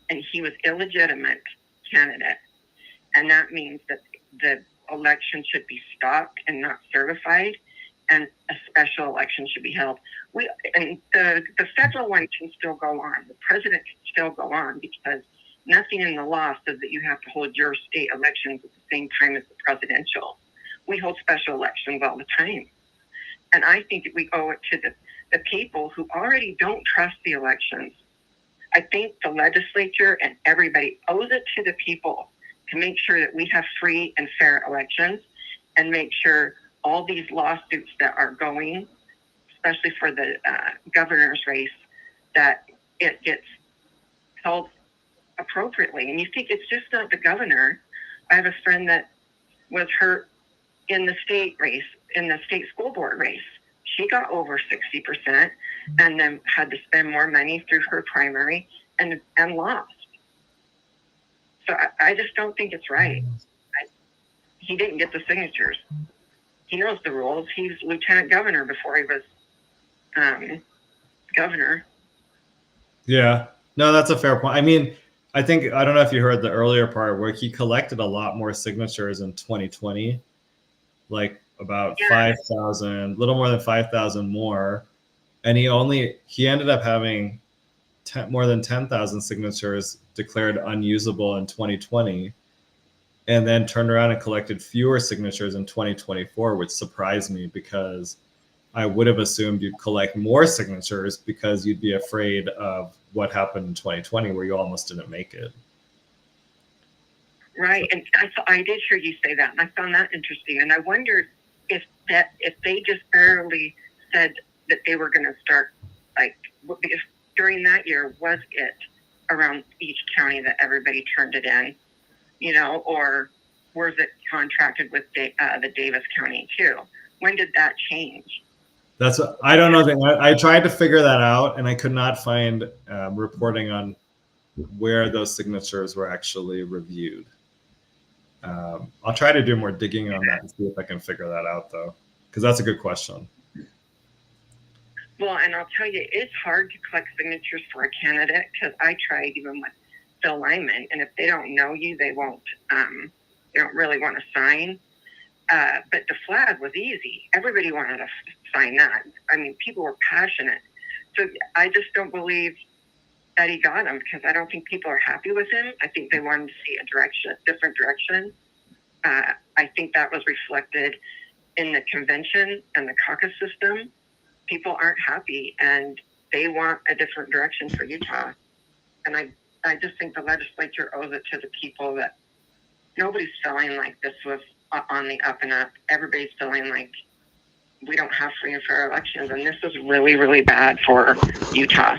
and he was illegitimate candidate. And that means that the election should be stopped and not certified, and a special election should be held. And the federal one can still go on. The president can still go on, because nothing in the law says that you have to hold your state elections at the same time as the presidential. We hold special elections all the time. And I think that we owe it to the people who already don't trust the elections. I think the legislature and everybody owes it to the people to make sure that we have free and fair elections, and make sure all these lawsuits that are going, especially for the governor's race, that it gets held appropriately. And you think it's just not the governor. I have a friend that was hurt in the state race, in the state school board race. She got over 60% and then had to spend more money through her primary and lost. So I just don't think it's right. He didn't get the signatures. He knows the rules. He's lieutenant governor before he was governor. Yeah, no, that's a fair point. I mean, I don't know if you heard the earlier part where he collected a lot more signatures in 2020, like about 5,000, little more than 5,000 more. And he ended up having more than 10,000 signatures declared unusable in 2020, and then turned around and collected fewer signatures in 2024, which surprised me, because I would have assumed you'd collect more signatures because you'd be afraid of what happened in 2020, where you almost didn't make it. Right. And I did hear you say that, and I found that interesting. And I wondered if they just barely said that they were going to start, like, if during that year, was it around each county that everybody turned it in, or was it contracted with the Davis County too? When did that change? I don't know. I tried to figure that out, and I could not find reporting on where those signatures were actually reviewed. I'll try to do more digging on that and see if I can figure that out, though, because that's a good question. Well, and I'll tell you, it's hard to collect signatures for a candidate, because I tried even with Phil Lyman, and if they don't know you, they won't. They don't really want to sign. But the flag was easy. Everybody wanted to sign that. I mean, people were passionate. So I just don't believe that he got them, because I don't think people are happy with him. I think they wanted to see a different direction. I think that was reflected in the convention and the caucus system. People aren't happy, and they want a different direction for Utah. And I just think the legislature owes it to the people that nobody's feeling like this was on the up and up. Everybody's feeling like we don't have free and fair elections, and this is really, really bad for Utah.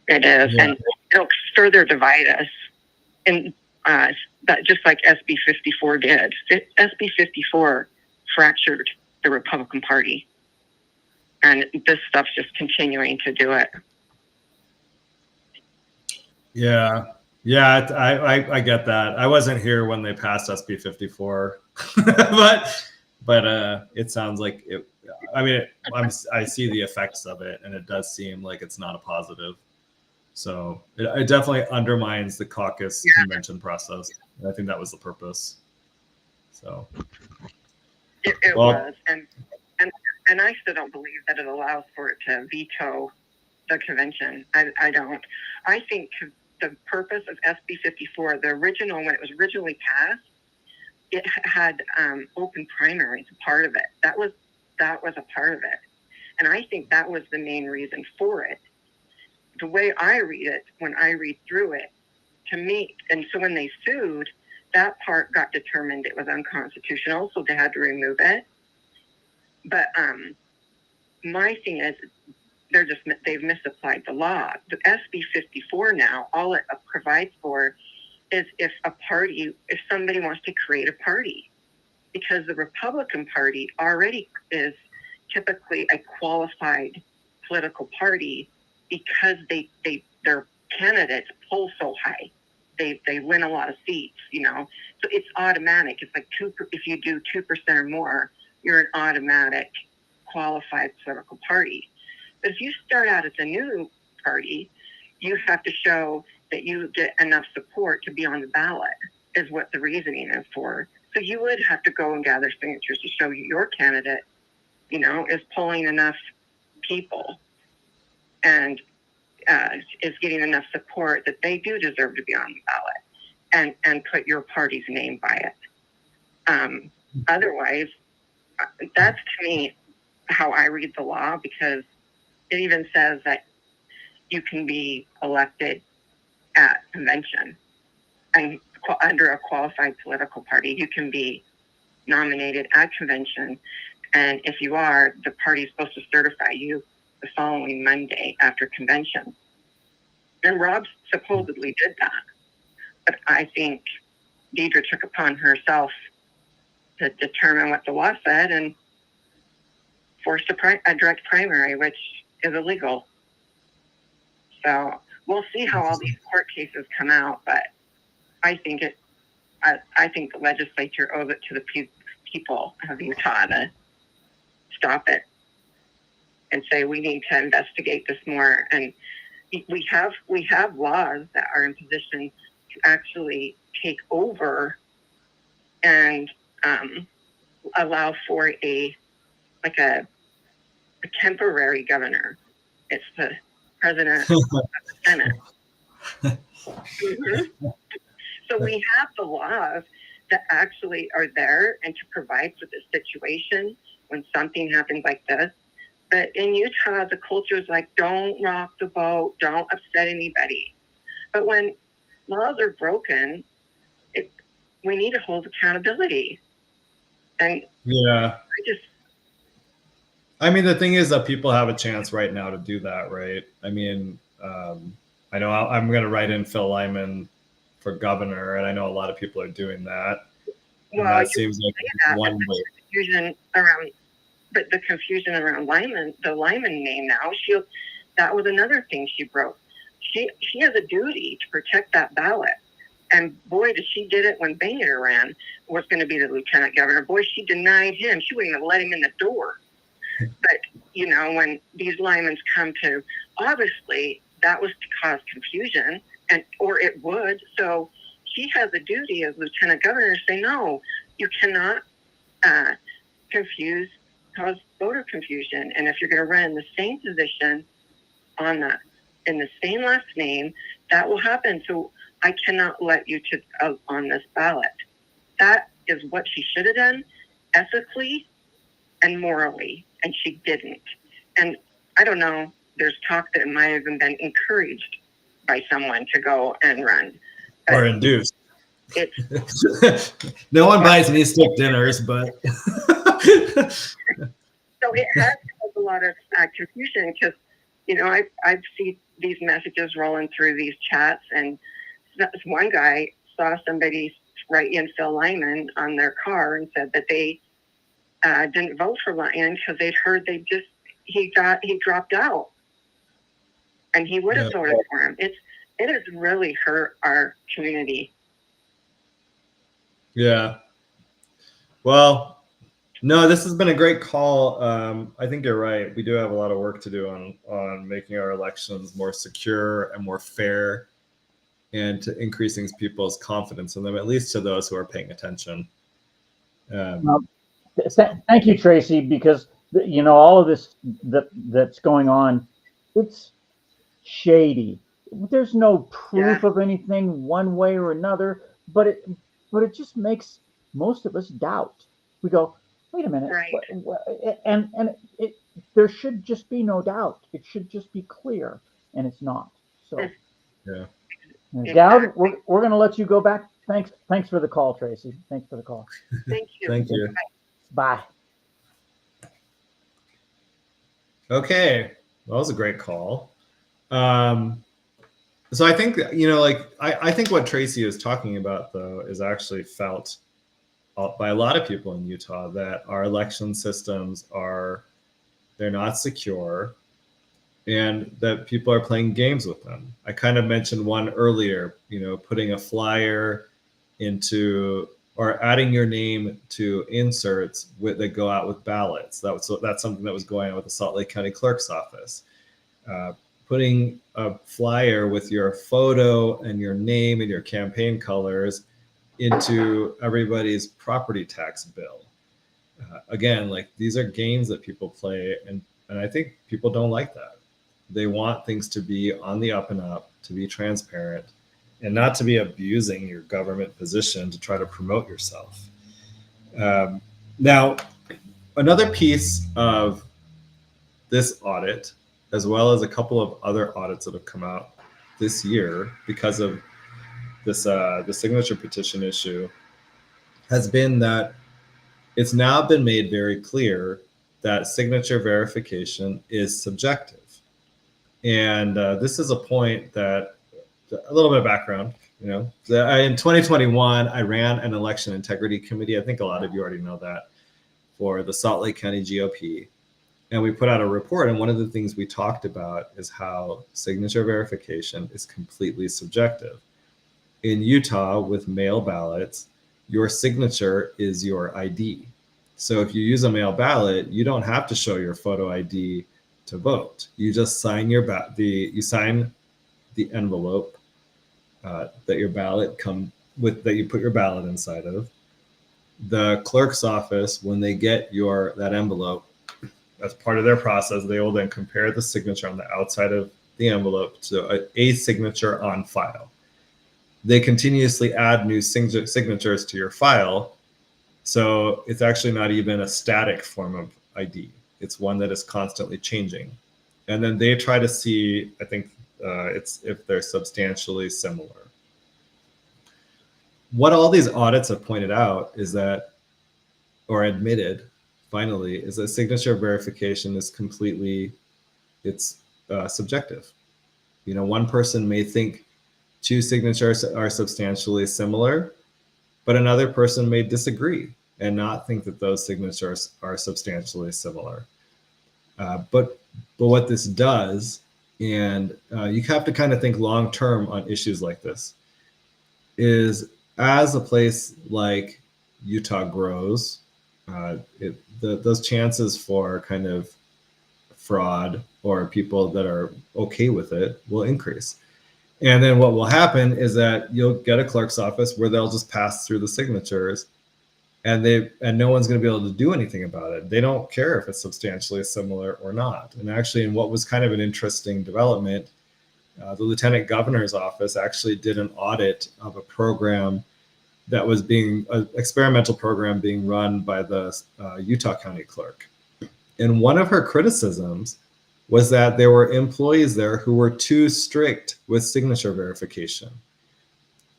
It is, and it'll further divide us. And that, just like SB 54 did. SB 54 fractured the Republican Party. And this stuff's just continuing to do it. Yeah, I get that. I wasn't here when they passed SB 54, but it sounds like it. I mean, I see the effects of it, and it does seem like it's not a positive. So it definitely undermines the caucus convention process, and I think that was the purpose. So it was, and I still don't believe that it allows for it to veto the convention. I don't. I think the purpose of SB 54, the original, when it was originally passed, it had open primaries, part of it. That was a part of it. And I think that was the main reason for it. The way I read it, when I read through it, to me, and so when they sued, that part got determined it was unconstitutional, so they had to remove it. But my thing is, they've misapplied the law. The SB 54 now, all it provides for is if somebody wants to create a party, because the Republican Party already is typically a qualified political party because their candidates poll so high. They win a lot of seats, you know. So it's automatic. It's like if you do 2% or more, you're an automatic qualified political party. But if you start out as a new party, you have to show that you get enough support to be on the ballot, is what the reasoning is for. So you would have to go and gather signatures to show your candidate, you know, is polling enough people and is getting enough support that they do deserve to be on the ballot, and put your party's name by it. Otherwise, that's to me how I read the law, because it even says that you can be elected at convention, and under a qualified political party, you can be nominated at convention. And if you are, the party is supposed to certify you the following Monday after convention. And Rob supposedly did that. But I think Deidre took upon herself to determine what the law said and forced a direct primary, which is illegal. So we'll see how all these court cases come out, but I think the legislature owes it to the people of Utah to stop it and say we need to investigate this more. And we have laws that are in position to actually take over and allow for a temporary governor. It's the president of the Senate. Mm-hmm. So we have the laws that actually are there and to provide for this situation when something happens like this. But in Utah, the culture is like, don't rock the boat, don't upset anybody. But when laws are broken, we need to hold accountability. And yeah, I mean, the thing is that people have a chance right now to do that, right? I mean, I know I'm going to write in Phil Lyman for governor, and I know a lot of people are doing that. Well, that seems like one way. The confusion around Lyman, the Lyman name now, that was another thing she broke. She has a duty to protect that ballot. And boy, she did it when Boehner ran, was going to be the lieutenant governor. Boy, she denied him. She wouldn't even let him in the door. But, you know, when these Lymans come to, obviously that was to cause confusion, or it would. So she has a duty as lieutenant governor to say, no, you cannot cause voter confusion. And if you're going to run in the same position in the same last name, that will happen. So I cannot let you on this ballot. That is what she should have done ethically and morally, and she didn't. And I don't know, there's talk that it might have been encouraged by someone to go and run. Or induced. No one buys me stick dinners, but so it has caused a lot of confusion, because, you know, I've seen these messages rolling through these chats, and this one guy saw somebody write in Phil Lyman on their car and said that they didn't vote for Lyman because they'd heard he dropped out, and he would have voted for him. It has really hurt our community. Yeah. Well, no, this has been a great call. I think you're right. We do have a lot of work to do on making our elections more secure and more fair, and to increasing people's confidence in them, at least to those who are paying attention. Thank you, Tracy, because, you know, all of this that's going on, it's shady. There's no proof of anything one way or another, but it just makes most of us doubt. We go, wait a minute, right. and there should just be no doubt. It should just be clear, and it's not. So, yeah. Goud, we're going to let you go back. Thanks for the call, Tracy. Thanks for the call. Thank you. Thank you. Bye. Okay, that was a great call. So I think, you know, like I think what Tracy is talking about, though, is actually felt by a lot of people in Utah, that our election systems are they're not secure, and that people are playing games with them. I kind of mentioned one earlier, putting a flyer into or adding your name to inserts that go out with ballots. That's something that was going on with the Salt Lake County Clerk's office. Putting a flyer with your photo and your name and your campaign colors into everybody's property tax bill. Again, like, these are games that people play, and I think people don't like that. They want things to be on the up and up, to be transparent, and not to be abusing your government position to try to promote yourself. Now, another piece of this audit, as well as a couple of other audits that have come out this year because of this the signature petition issue, has been that it's now been made very clear that signature verification is subjective. And this is a point that, a little bit of background, in 2021, I ran an election integrity committee. I think a lot of you already know that, for the Salt Lake County GOP. And we put out a report. And one of the things we talked about is how signature verification is completely subjective. In Utah, with mail ballots, your signature is your ID. So if you use a mail ballot, you don't have to show your photo ID to vote. You just sign you sign the envelope that your ballot that you put your ballot inside of. The clerk's office, when they get that envelope, as part of their process, they will then compare the signature on the outside of the envelope to a signature on file. They continuously add new signatures to your file. So it's actually not even a static form of ID. It's one that is constantly changing. And then they try to see, I think it's if they're substantially similar. What all these audits have pointed out is that, or admitted finally, is that signature verification is subjective. One person may think two signatures are substantially similar, but another person may disagree and not think that those signatures are substantially similar. But what this does, and you have to kind of think long-term on issues like this, is as a place like Utah grows, those chances for kind of fraud or people that are okay with it will increase. And then what will happen is that you'll get a clerk's office where they'll just pass through the signatures, and no one's going to be able to do anything about it. They don't care if it's substantially similar or not. And actually, in what was kind of an interesting development, the Lieutenant Governor's office actually did an audit of a program that was an experimental program being run by the Utah County Clerk. And one of her criticisms was that there were employees there who were too strict with signature verification.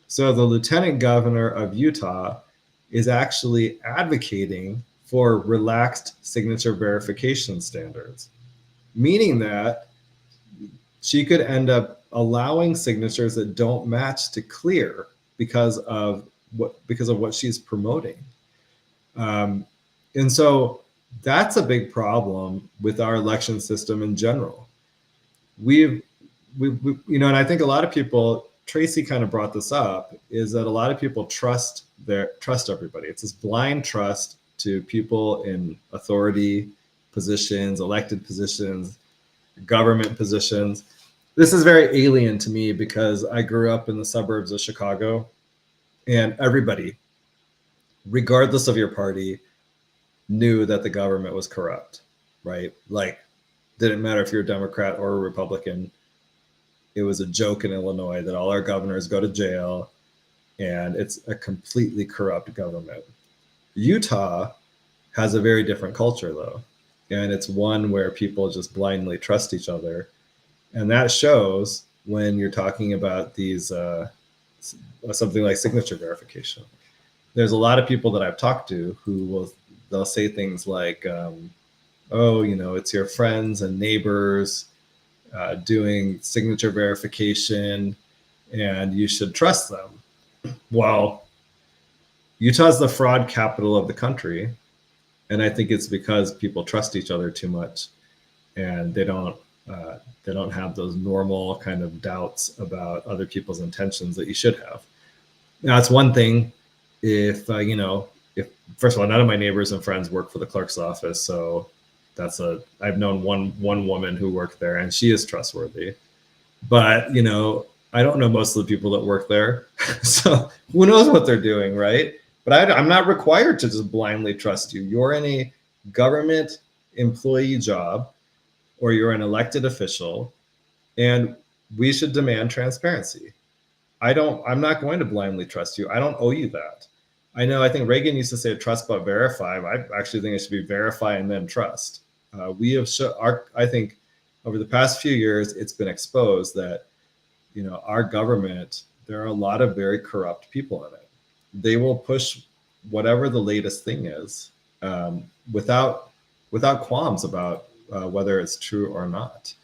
So the Lieutenant Governor of Utah is actually advocating for relaxed signature verification standards, meaning that she could end up allowing signatures that don't match to clear because of what she's promoting. And so that's a big problem with our election system in general. And I think a lot of people, Tracy kind of brought this up, is that a lot of people trust everybody. It's this blind trust to people in authority positions, elected positions, government positions. This is very alien to me because I grew up in the suburbs of Chicago, and everybody, regardless of your party, knew that the government was corrupt, right? Like, didn't matter if you're a Democrat or a Republican. It was a joke in Illinois that all our governors go to jail, and it's a completely corrupt government. Utah has a very different culture, though, and it's one where people just blindly trust each other. And that shows when you're talking about these something like signature verification. There's a lot of people that I've talked to who they'll say things like, it's your friends and neighbors doing signature verification, and you should trust them. Well, Utah's the fraud capital of the country, and I think it's because people trust each other too much. and they don't have those normal kind of doubts about other people's intentions that you should have. Now, that's one thing. If if first of all, none of my neighbors and friends work for the clerk's office, so I've known one woman who worked there, and she is trustworthy. But I don't know most of the people that work there, so who knows what they're doing, right? But I'm not required to just blindly trust you. You're in a government employee job, or you're an elected official, and we should demand transparency. I'm not going to blindly trust you. I don't owe you that. I think Reagan used to say trust but verify. I actually think it should be verify and then trust. We have I think over the past few years, it's been exposed that, our government, there are a lot of very corrupt people in it. They will push whatever the latest thing is, without qualms about whether it's true or not.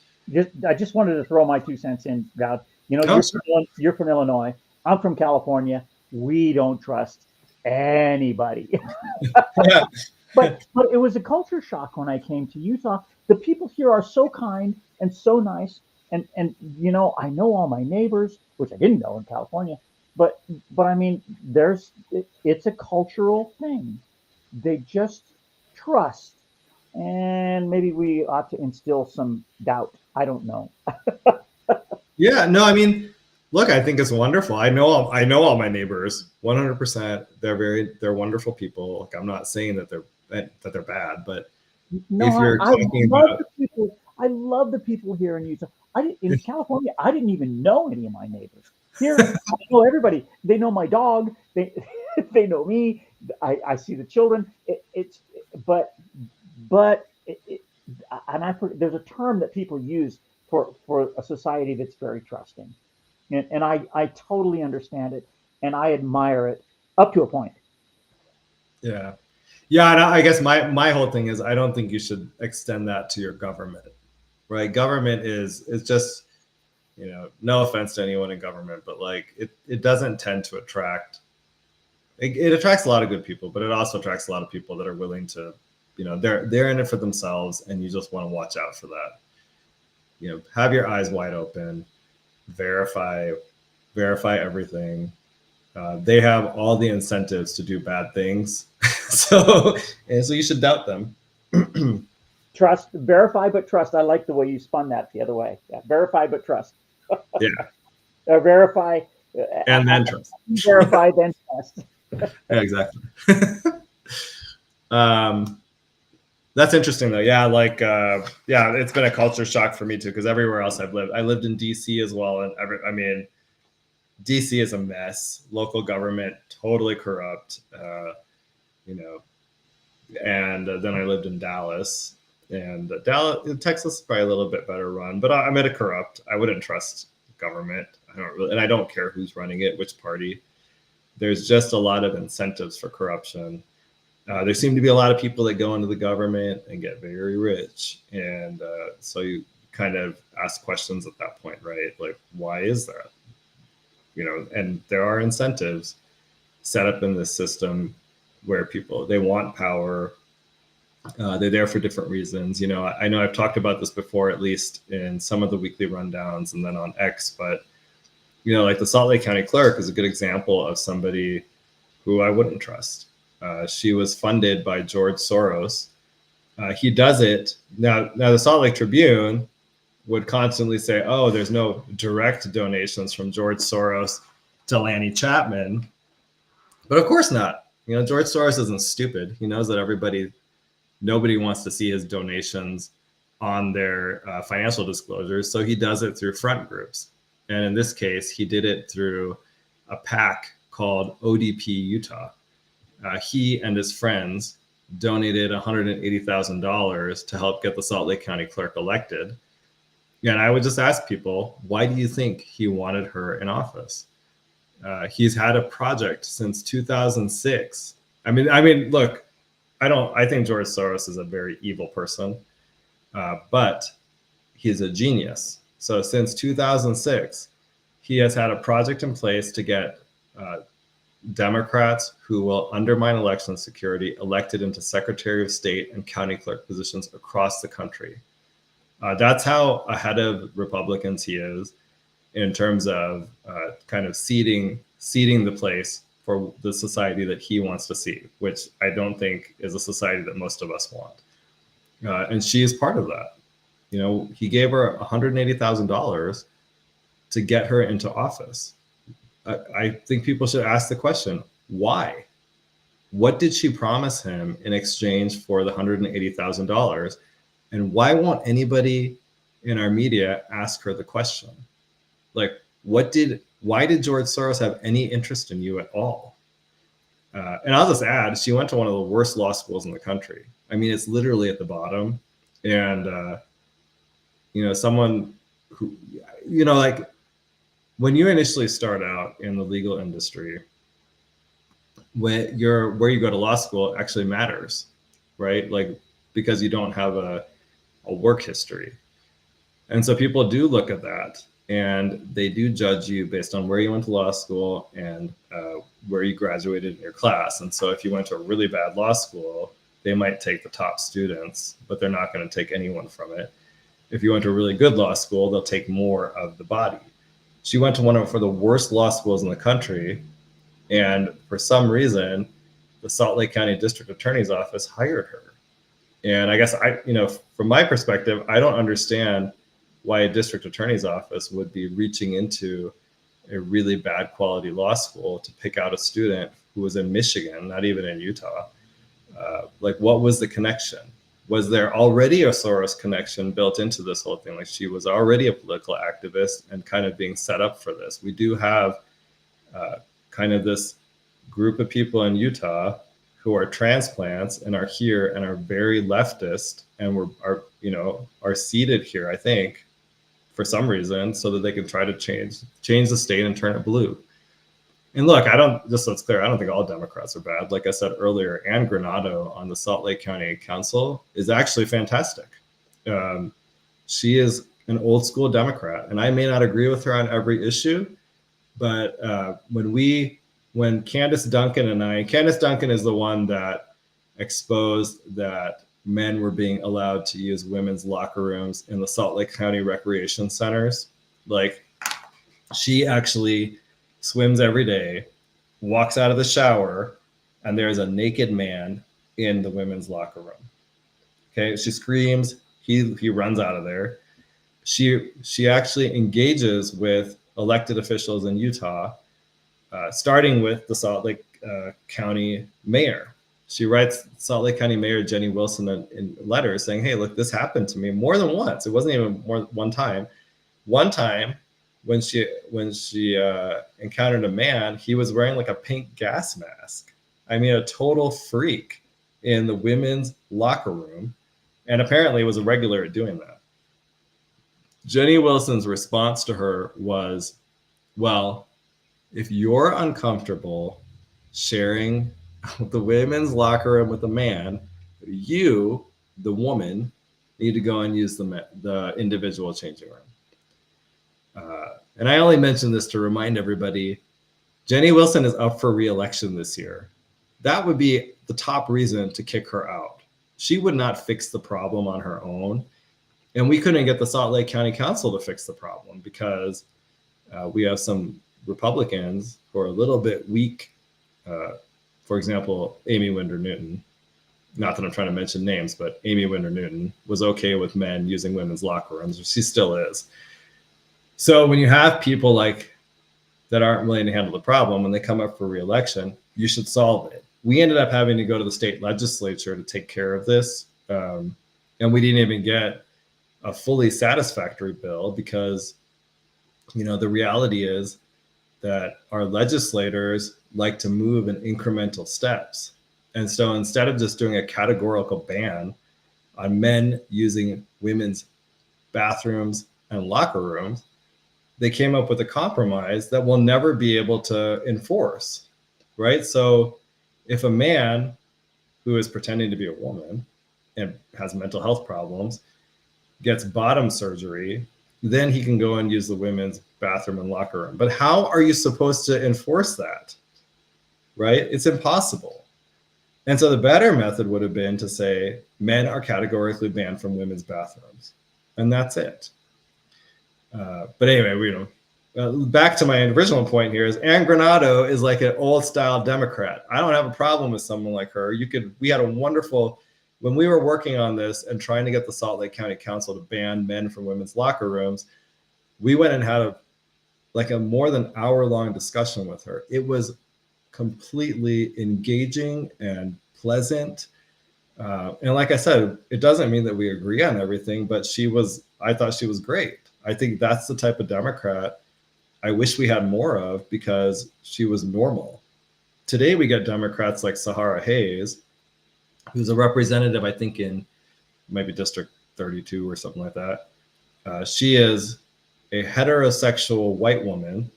I just wanted to throw my 2 cents in, Goud. You're from Illinois. I'm from California. We don't trust anybody. Yeah. But it was a culture shock when I came to Utah. The people here are so kind and so nice, and I know all my neighbors, which I didn't know in California. But I mean, it's a cultural thing. They just trust, and maybe we ought to instill some doubt. I don't know. Yeah, no, I mean, look, I think it's wonderful. I know all my neighbors 100%. They're wonderful people. Like, I'm not saying that they're bad, but no, if you're talking about I love the people here in Utah. In California, I didn't even know any of my neighbors. Here, I know everybody. They know my dog. They know me. I see the children. There's a term that people use for a society that's very trusting, and I totally understand it, and I admire it up to a point. Yeah. And I guess my whole thing is, I don't think you should extend that to your government, right? Government is just, no offense to anyone in government, but like it doesn't tend to attract. It attracts a lot of good people, but it also attracts a lot of people that are willing to, they're in it for themselves, and you just want to watch out for that. Have your eyes wide open, verify everything. They have all the incentives to do bad things. So you should doubt them. Trust, verify, but trust. I like the way you spun that the other way. Yeah, verify, but trust. Yeah. Verify. And then trust. Verify, then trust. Yeah, exactly. That's interesting though. Yeah, it's been a culture shock for me too, because everywhere else I lived in DC as well, and DC is a mess. Local government totally corrupt. And then I lived in Dallas, and Texas is probably a little bit better run, but I'm at a corrupt. I wouldn't trust government. I don't care who's running it, which party. There's just a lot of incentives for corruption. There seem to be a lot of people that go into the government and get very rich, and so you kind of ask questions at that point, right? Like, why is that? And there are incentives set up in this system where they want power. They're there for different reasons. I know I've talked about this before, at least in some of the weekly rundowns and then on X, but like the Salt Lake County Clerk is a good example of somebody who I wouldn't trust. She was funded by George Soros. He does it now. The Salt Lake Tribune would constantly say, "Oh, there's no direct donations from George Soros to Lanny Chapman," but of course not. George Soros isn't stupid. He knows that nobody wants to see his donations on their financial disclosures, so he does it through front groups. And in this case, he did it through a PAC called ODP Utah. He and his friends donated $180,000 to help get the Salt Lake County Clerk elected. And I would just ask people, why do you think he wanted her in office? He's had a project since 2006. I mean, look, I think George Soros is a very evil person, but he's a genius. So since 2006, he has had a project in place to get Democrats who will undermine election security elected into Secretary of State and county clerk positions across the country. That's how ahead of Republicans he is in terms of kind of seeding the place for the society that he wants to see, which I don't think is a society that most of us want. And she is part of that. You know, he gave her $180,000 to get her into office. I think people should ask the question, why? What did she promise him in exchange for the $180,000? And why won't anybody in our media ask her the question? Like, why did George Soros have any interest in you at all? And I'll just add, she went to one of the worst law schools in the country. I mean, it's literally at the bottom. And, you know, someone who, you know, like when you initially start out in the legal industry, where you go to law school actually matters, right? Like, because you don't have a work history. And so people do look at that and they do judge you based on where you went to law school and where you graduated in your class. And so if you went to a really bad law school, they might take the top students, but they're not going to take anyone from it. If you went to a really good law school, they'll take more of the body. She went to one of the worst law schools in the country. And for some reason, the Salt Lake County District Attorney's Office hired her. And I guess from my perspective, I don't understand why a district attorney's office would be reaching into a really bad quality law school to pick out a student who was in Michigan, not even in Utah. Like, what was the connection? Was there already a Soros connection built into this whole thing? Like, she was already a political activist and kind of being set up for this. We do have kind of this group of people in Utah who are transplants and are here and are very leftist and are seated here, I think, for some reason, so that they can try to change the state and turn it blue. And look, just so it's clear, I don't think all Democrats are bad. Like I said earlier, Ann Granado on the Salt Lake County Council is actually fantastic. She is an old school Democrat, and I may not agree with her on every issue, but when Candace Duncan is the one that exposed that men were being allowed to use women's locker rooms in the Salt Lake County recreation centers. Like, she actually swims every day, walks out of the shower, and there's a naked man in the women's locker room. Okay, she screams, he runs out of there. She actually engages with elected officials in Utah, starting with the Salt Lake County mayor. She writes Salt Lake County Mayor Jenny Wilson in letters saying, hey, look, this happened to me more than once. It wasn't even one time. One time when she encountered a man, he was wearing like a pink gas mask. I mean, a total freak in the women's locker room, and apparently was a regular at doing that. Jenny Wilson's response to her was, well, if you're uncomfortable sharing the women's locker room with a man, you, the woman, need to go and use the individual changing room. And I only mention this to remind everybody, Jenny Wilson is up for re-election this year. That would be the top reason to kick her out. She would not fix the problem on her own. And we couldn't get the Salt Lake County Council to fix the problem because we have some Republicans who are a little bit weak. For example, Amy Winder Newton, not that I'm trying to mention names, but Amy Winder Newton was okay with men using women's locker rooms, she still is. So when you have people like that aren't willing to handle the problem, when they come up for re-election, you should solve it. We ended up having to go to the state legislature to take care of this. And we didn't even get a fully satisfactory bill because, the reality is that our legislators like to move in incremental steps. And so instead of just doing a categorical ban on men using women's bathrooms and locker rooms, they came up with a compromise that we'll never be able to enforce, right? So if a man who is pretending to be a woman and has mental health problems gets bottom surgery, then he can go and use the women's bathroom and locker room. But how are you supposed to enforce that, right? It's impossible. And so the better method would have been to say men are categorically banned from women's bathrooms. and that's it. But anyway, back to my original point here is Ann Granado is like an old style Democrat. I don't have a problem with someone like her. We had a wonderful, when we were working on this and trying to get the Salt Lake County Council to ban men from women's locker rooms, we went and had a more than hour-long discussion with her. It was completely engaging and pleasant. And like I said, it doesn't mean that we agree on everything, but I thought she was great. I think that's the type of Democrat I wish we had more of, because she was normal. Today we get Democrats like Sahara Hayes, who's a representative, I think in maybe District 32 or something like that. She is a heterosexual white woman,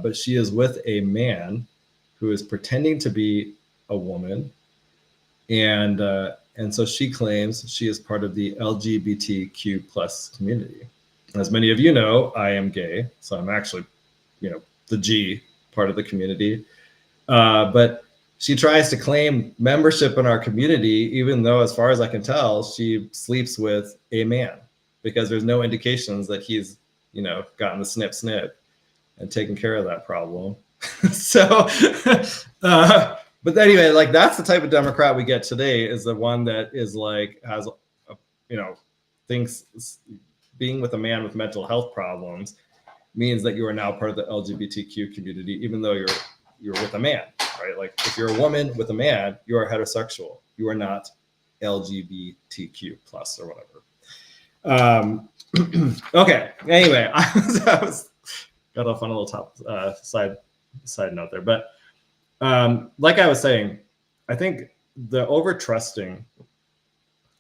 but she is with a man who is pretending to be a woman. And so she claims she is part of the LGBTQ plus community. As many of you know, I am gay, so I'm actually, the G part of the community. But she tries to claim membership in our community, even though, as far as I can tell, she sleeps with a man, because there's no indications that he's, gotten the snip and taken care of that problem. So, but anyway, like, that's the type of Democrat we get today, is the one that is like, has, thinks being with a man with mental health problems means that you are now part of the LGBTQ community, even though you're with a man, right? Like, if you're a woman with a man, you are heterosexual. You are not LGBTQ plus or whatever. Okay. Anyway, I was got off on a little side note there, but like I was saying, I think the over trusting,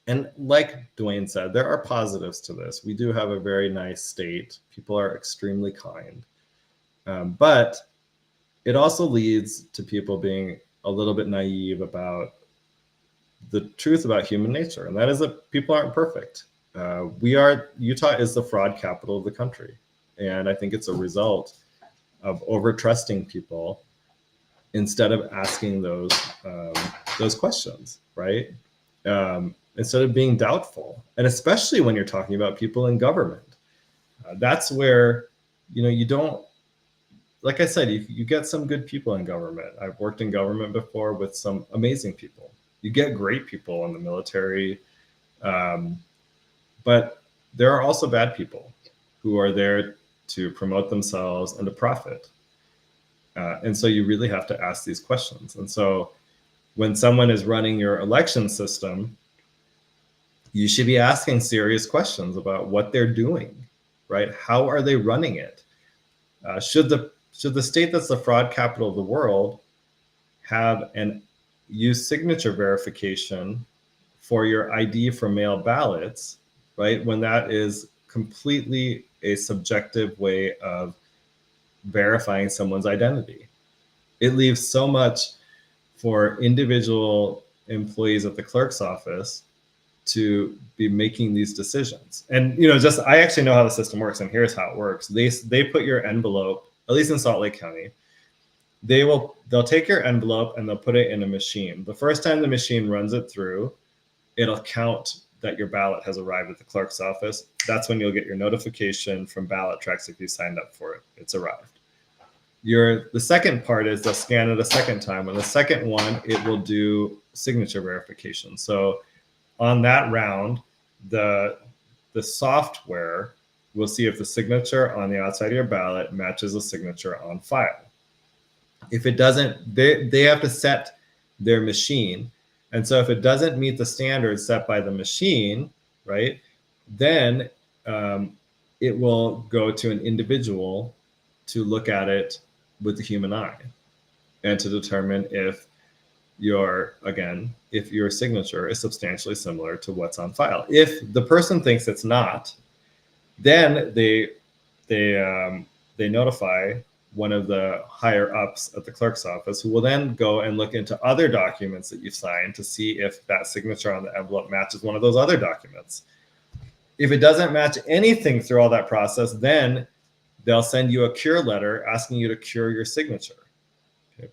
and like Dwayne said, there are positives to this. We do have a very nice state. People are extremely kind, but it also leads to people being a little bit naive about the truth about human nature, and that is that people aren't perfect. Utah is the fraud capital of the country, and I think it's a result of over trusting people instead of asking those questions, right? Instead of being doubtful, and especially when you're talking about people in government, that's where you don't. Like I said, you get some good people in government. I've worked in government before with some amazing people. You get great people in the military, but there are also bad people who are there to promote themselves and to profit. And so you really have to ask these questions. And so when someone is running your election system, you should be asking serious questions about what they're doing, right? How are they running it? Should the state that's the fraud capital of the world have use signature verification for your ID for mail ballots, right? When that is completely a subjective way of verifying someone's identity. It leaves so much for individual employees at the clerk's office to be making these decisions. And I actually know how the system works, and here's how it works. They put your envelope, at least in Salt Lake County, they'll take your envelope and they'll put it in a machine. The first time the machine runs it through, it'll count that your ballot has arrived at the clerk's office. That's when you'll get your notification from Ballot Tracks if you signed up for it. It's arrived. The second part is they'll scan it a second time. And the second one, it will do signature verification. So on that round, the software will see if the signature on the outside of your ballot matches a signature on file. If it doesn't, they have to set their machine. And so if it doesn't meet the standards set by the machine, right, then it will go to an individual to look at it with the human eye and to determine if your signature is substantially similar to what's on file. If the person thinks it's not, then they notify one of the higher ups at the clerk's office, who will then go and look into other documents that you've signed to see if that signature on the envelope matches one of those other documents. If it doesn't match anything through all that process, then they'll send you a cure letter asking you to cure your signature. Okay.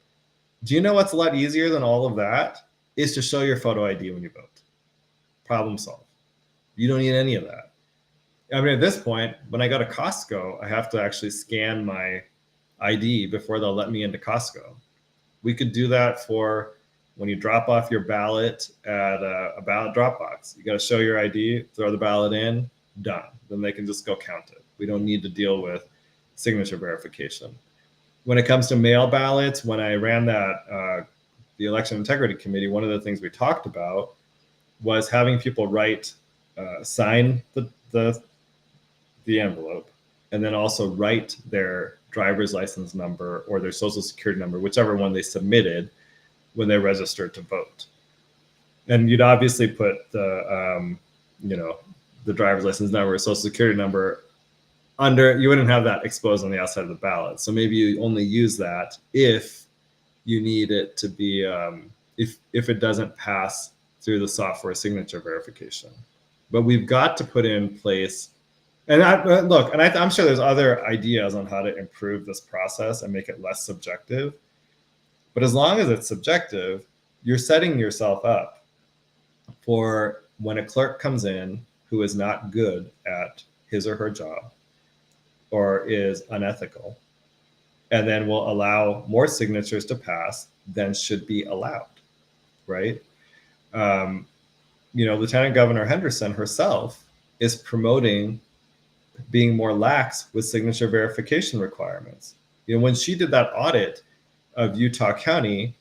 Do you know what's a lot easier than all of that? Is to show your photo ID when you vote. Problem solved. You don't need any of that. I mean, at this point, when I go to Costco, I have to actually scan my ID before they'll let me into Costco. We could do that for when you drop off your ballot at a ballot drop box. You got to show your ID, throw the ballot in, done. Then they can just go count it. We don't need to deal with signature verification. When it comes to mail ballots, when I ran that, the election integrity committee, one of the things we talked about was having people sign the envelope, and then also write their driver's license number or their social security number, whichever one they submitted when they registered to vote. And you'd obviously put the, the driver's license number, social security number under, you wouldn't have that exposed on the outside of the ballot. So maybe you only use that if you need it to be, if it doesn't pass through the software signature verification. But we've got to put in place, and I'm sure there's other ideas on how to improve this process and make it less subjective. But as long as it's subjective, you're setting yourself up for when a clerk comes in who is not good at his or her job or is unethical, and then will allow more signatures to pass than should be allowed, right? Lieutenant Governor Henderson herself is promoting being more lax with signature verification requirements. When she did that audit of Utah County,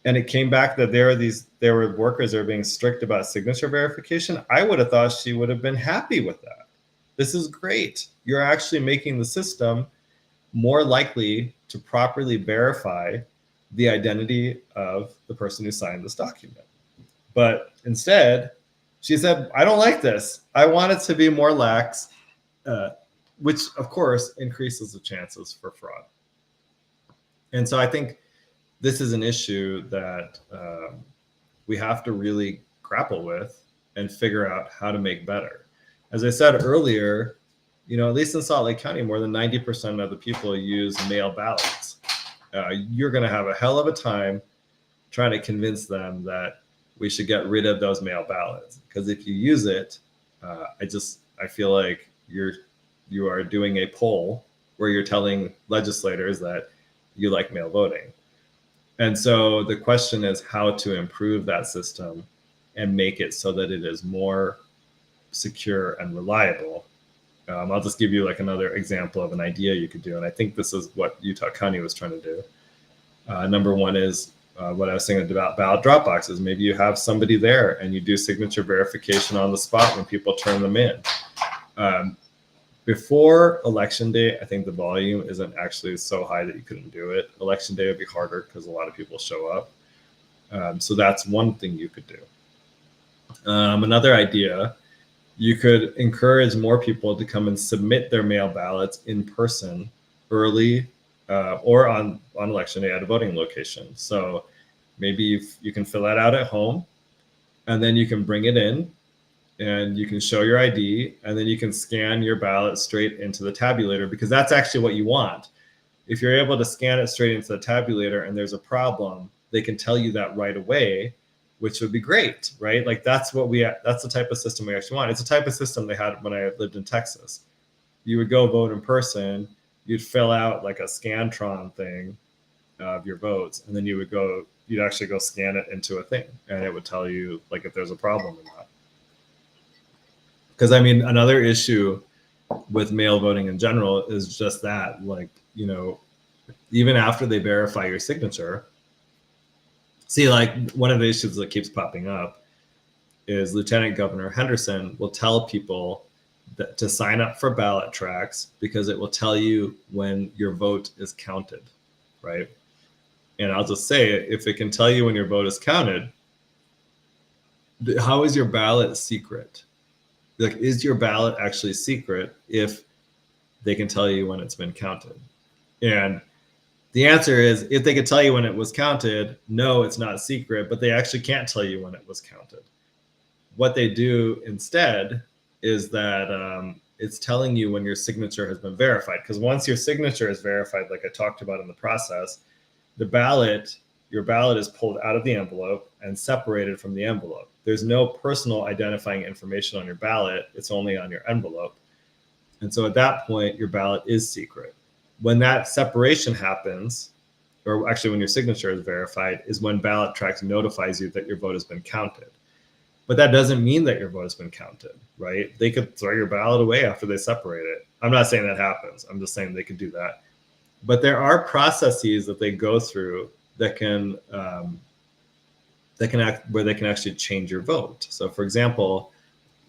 and it came back that there were workers that were being strict about signature verification, I would have thought she would have been happy with that. This is great. You're actually making the system more likely to properly verify the identity of the person who signed this document. But instead, she said, I don't like this. I want it to be more lax, which of course increases the chances for fraud. And so I think this is an issue that we have to really grapple with and figure out how to make better. As I said earlier, at least in Salt Lake County, more than 90% of the people use mail ballots. You're going to have a hell of a time trying to convince them that we should get rid of those mail ballots. Because if you use it, I feel like you are doing a poll where you're telling legislators that you like mail voting. And so the question is how to improve that system and make it so that it is more secure and reliable. I'll just give you like another example of an idea you could do. And I think this is what Utah County was trying to do. Number one is what I was saying about ballot drop boxes. Maybe you have somebody there and you do signature verification on the spot when people turn them in. Before election day, I think the volume isn't actually so high that you couldn't do it. Election day would be harder because a lot of people show up. So that's one thing you could do. Another idea, you could encourage more people to come and submit their mail ballots in person early or on election day at a voting location. So maybe you can fill that out at home and then you can bring it in and you can show your ID and then you can scan your ballot straight into the tabulator, because that's actually what you want. If you're able to scan it straight into the tabulator and there's a problem, they can tell you that right away, which would be great, right? Like that's the type of system we actually want. It's a type of system they had when I lived in Texas. You would go vote in person, you'd fill out like a Scantron thing of your votes, and then you'd actually go scan it into a thing and it would tell you like if there's a problem or not. Because I mean, another issue with mail voting in general is just that, like, even after they verify your signature, see, like one of the issues that keeps popping up is Lieutenant Governor Henderson will tell people that to sign up for ballot tracks because it will tell you when your vote is counted, right? And I'll just say, if it can tell you when your vote is counted, how is your ballot secret? Like, is your ballot actually secret if they can tell you when it's been counted? And the answer is, if they could tell you when it was counted, no, it's not secret, but they actually can't tell you when it was counted. What they do instead is that it's telling you when your signature has been verified. Because once your signature is verified, like I talked about in the process, your ballot is pulled out of the envelope and separated from the envelope. There's no personal identifying information on your ballot. It's only on your envelope. And so at that point, your ballot is secret. When that separation happens, or actually when your signature is verified, is when Ballot Tracks notifies you that your vote has been counted. But that doesn't mean that your vote has been counted, right? They could throw your ballot away after they separate it. I'm not saying that happens. I'm just saying they could do that. But there are processes that they go through that can where they can actually change your vote. So, for example,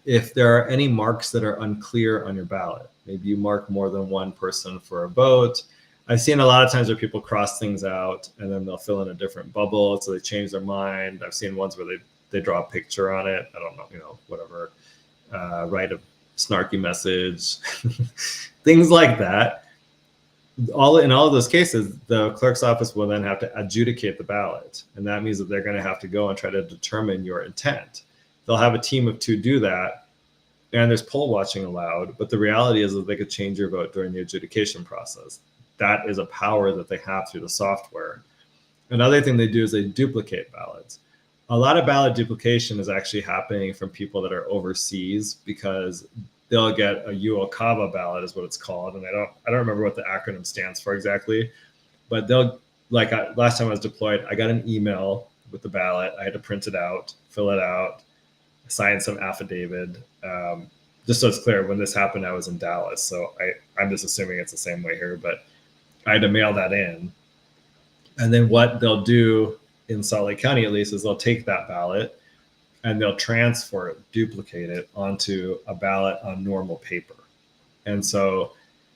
if there are any marks that are unclear on your ballot, maybe you mark more than one person for a vote. I've seen a lot of times where people cross things out and then they'll fill in a different bubble, so they change their mind. I've seen ones where they draw a picture on it. I don't know, whatever, write a snarky message, things like that. In all of those cases, the clerk's office will then have to adjudicate the ballot. And that means that they're going to have to go and try to determine your intent. They'll have a team of 2 do that. And there's poll watching allowed. But the reality is that they could change your vote during the adjudication process. That is a power that they have through the software. Another thing they do is they duplicate ballots. A lot of ballot duplication is actually happening from people that are overseas, because they'll get a UOCAVA ballot is what it's called. And I don't remember what the acronym stands for exactly, but they'll, like last time I was deployed, I got an email with the ballot. I had to print it out, fill it out, sign some affidavit. Just so it's clear, when this happened, I was in Dallas. So I'm just assuming it's the same way here, but I had to mail that in. And then what they'll do in Salt Lake County, at least, is they'll take that ballot and they'll transfer it, duplicate it onto a ballot on normal paper. And so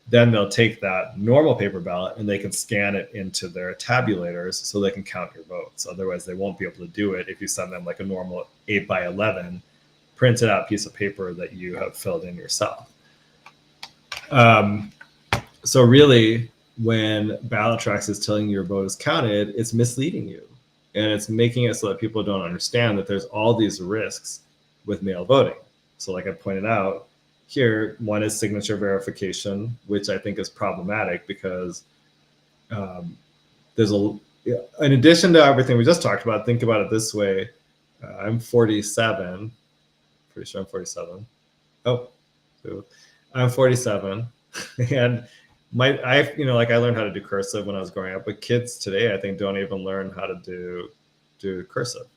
then they'll take that normal paper ballot and they can scan it into their tabulators so they can count your votes. Otherwise, they won't be able to do it if you send them like a normal 8x11 printed out piece of paper that you have filled in yourself. So really, when Ballot Tracks is telling you your vote is counted, it's misleading you. And it's making it so that people don't understand that there's all these risks with mail voting. So like I pointed out here, one is signature verification, which I think is problematic because there's in addition to everything we just talked about, think about it this way. I'm 47, pretty sure I'm 47. Oh, I'm 47. And I learned how to do cursive when I was growing up, but kids today, I think, don't even learn how to do cursive.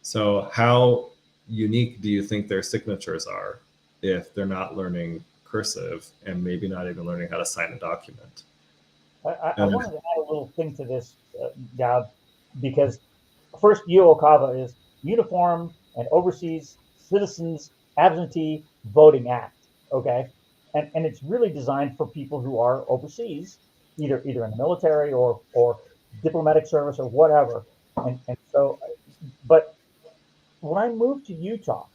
So how unique do you think their signatures are if they're not learning cursive and maybe not even learning how to sign a document? I wanted to add a little thing to this, Goud, because first, UOCAVA is Uniform and Overseas Citizens Absentee Voting Act, okay? And it's really designed for people who are overseas, either in the military or diplomatic service or whatever. And so, but when I moved to Utah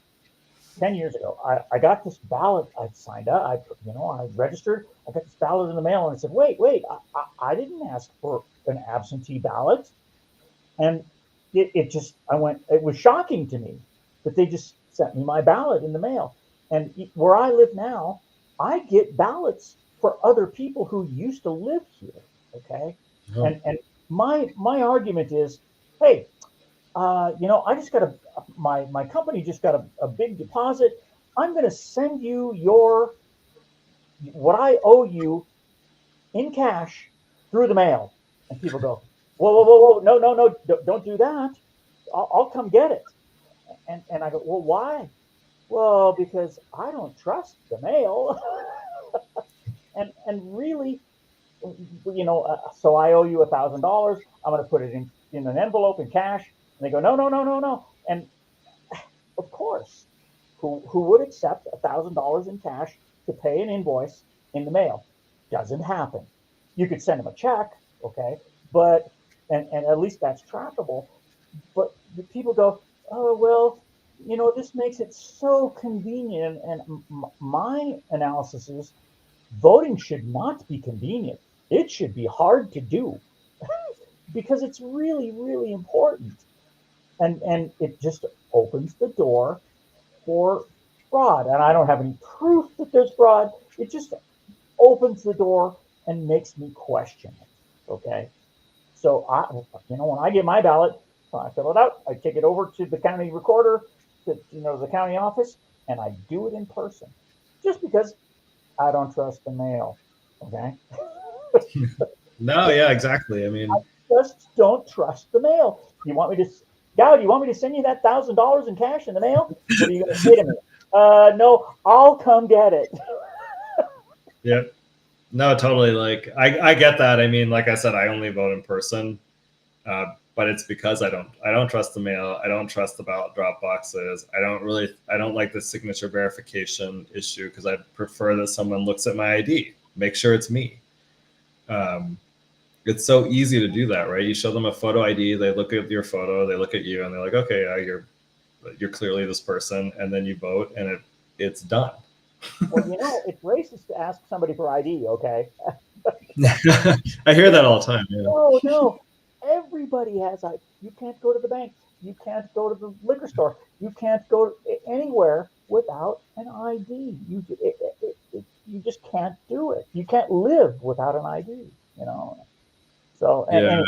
10 years ago, I got this ballot. I signed up. I registered. I got this ballot in the mail, and I said, "Wait! I didn't ask for an absentee ballot." And it was shocking to me that they just sent me my ballot in the mail. And where I live now, I get ballots for other people who used to live here. Okay. Oh. And my argument is, hey, I just got my company just got a big deposit. I'm going to send you what I owe you in cash through the mail. And people go, whoa, no, don't do that. I'll come get it. And I go, well, why? Well, because I don't trust the mail. and really, so I owe you $1,000. I'm going to put it in an envelope in cash. And they go, no. And of course, who would accept $1,000 in cash to pay an invoice in the mail? Doesn't happen. You could send them a check, okay, but and at least that's trackable. But the people go, oh well, this makes it so convenient. And my analysis is, voting should not be convenient. It should be hard to do because it's really, really important. And it just opens the door for fraud. And I don't have any proof that there's fraud. It just opens the door and makes me question it. Okay. So when I get my ballot, I fill it out, I take it over to the county recorder, the county office, and I do it in person. Just because I don't trust the mail. Okay. No, yeah, exactly. I mean, Just don't trust the mail. You want me to, Goud, you want me to send you that $1,000 in cash in the mail? What are you going to say to me? No, I'll come get it. yeah, no, totally. Like, I get that. I mean, like I said, I only vote in person, but it's because I don't trust the mail. I don't trust the ballot drop boxes. I don't like the signature verification issue because I prefer that someone looks at my ID, make sure it's me. It's so easy to do that, right? You show them a photo ID, they look at your photo, they look at you, and they're like, okay, yeah, you're clearly this person, and then you vote, and it's done. Well, it's racist to ask somebody for ID, okay? I hear that all the time. Yeah. No. Everybody has ID. You can't go to the bank. You can't go to the liquor store. You can't go anywhere without an ID. You just can't do it. You can't live without an ID, So, Yeah. anyway,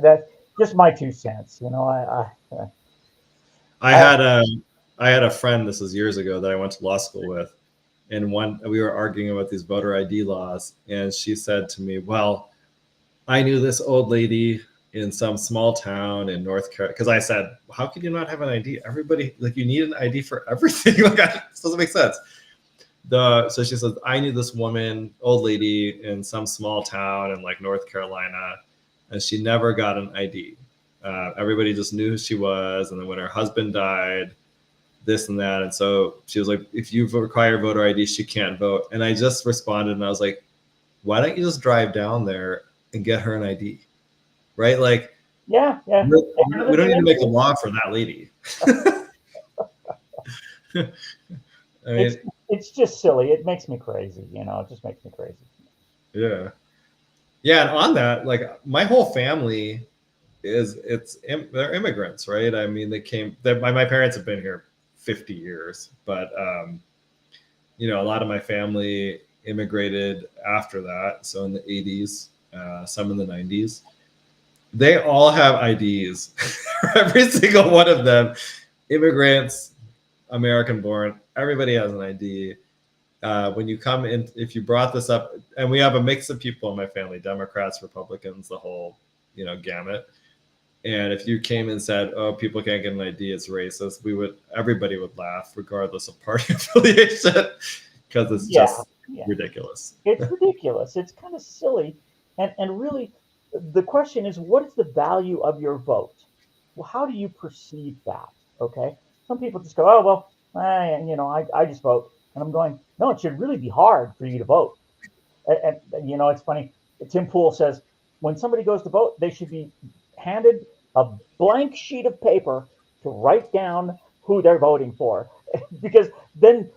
that's just my 2 cents. I had a friend, this was years ago, that I went to law school with, and we were arguing about these voter ID laws, and she said to me, well, I knew this old lady in some small town in North Carolina, because I said, how could you not have an ID? Everybody, like, you need an ID for everything. Like, it doesn't make sense. So she says, I knew this old lady in some small town in like North Carolina, and she never got an ID. Everybody just knew who she was, and then when her husband died, this and that, and so she was like, if you require voter ID, she can't vote. And I just responded, and I was like, why don't you just drive down there and get her an ID, right? Like, yeah. we don't need to make a law for that lady. I mean, it's just silly. It makes me crazy. It just makes me crazy. Yeah. And on that, like, my whole family they're immigrants, right? I mean, my parents have been here 50 years, but a lot of my family immigrated after that. So in the 80s, some in the 90s, they all have IDs. Every single one of them, immigrants, American born, everybody has an ID. When you come in, if you brought this up, and we have a mix of people in my family, Democrats, Republicans, the whole, gamut. And if you came and said, oh, people can't get an ID, it's racist, everybody would laugh regardless of party affiliation, because it's just ridiculous. It's ridiculous. It's kind of silly. And really, the question is, what is the value of your vote? Well, how do you perceive that? Okay. Some people just go, oh, well, I just vote. And I'm going, no, it should really be hard for you to vote. And it's funny. Tim Pool says, when somebody goes to vote, they should be handed a blank sheet of paper to write down who they're voting for, because then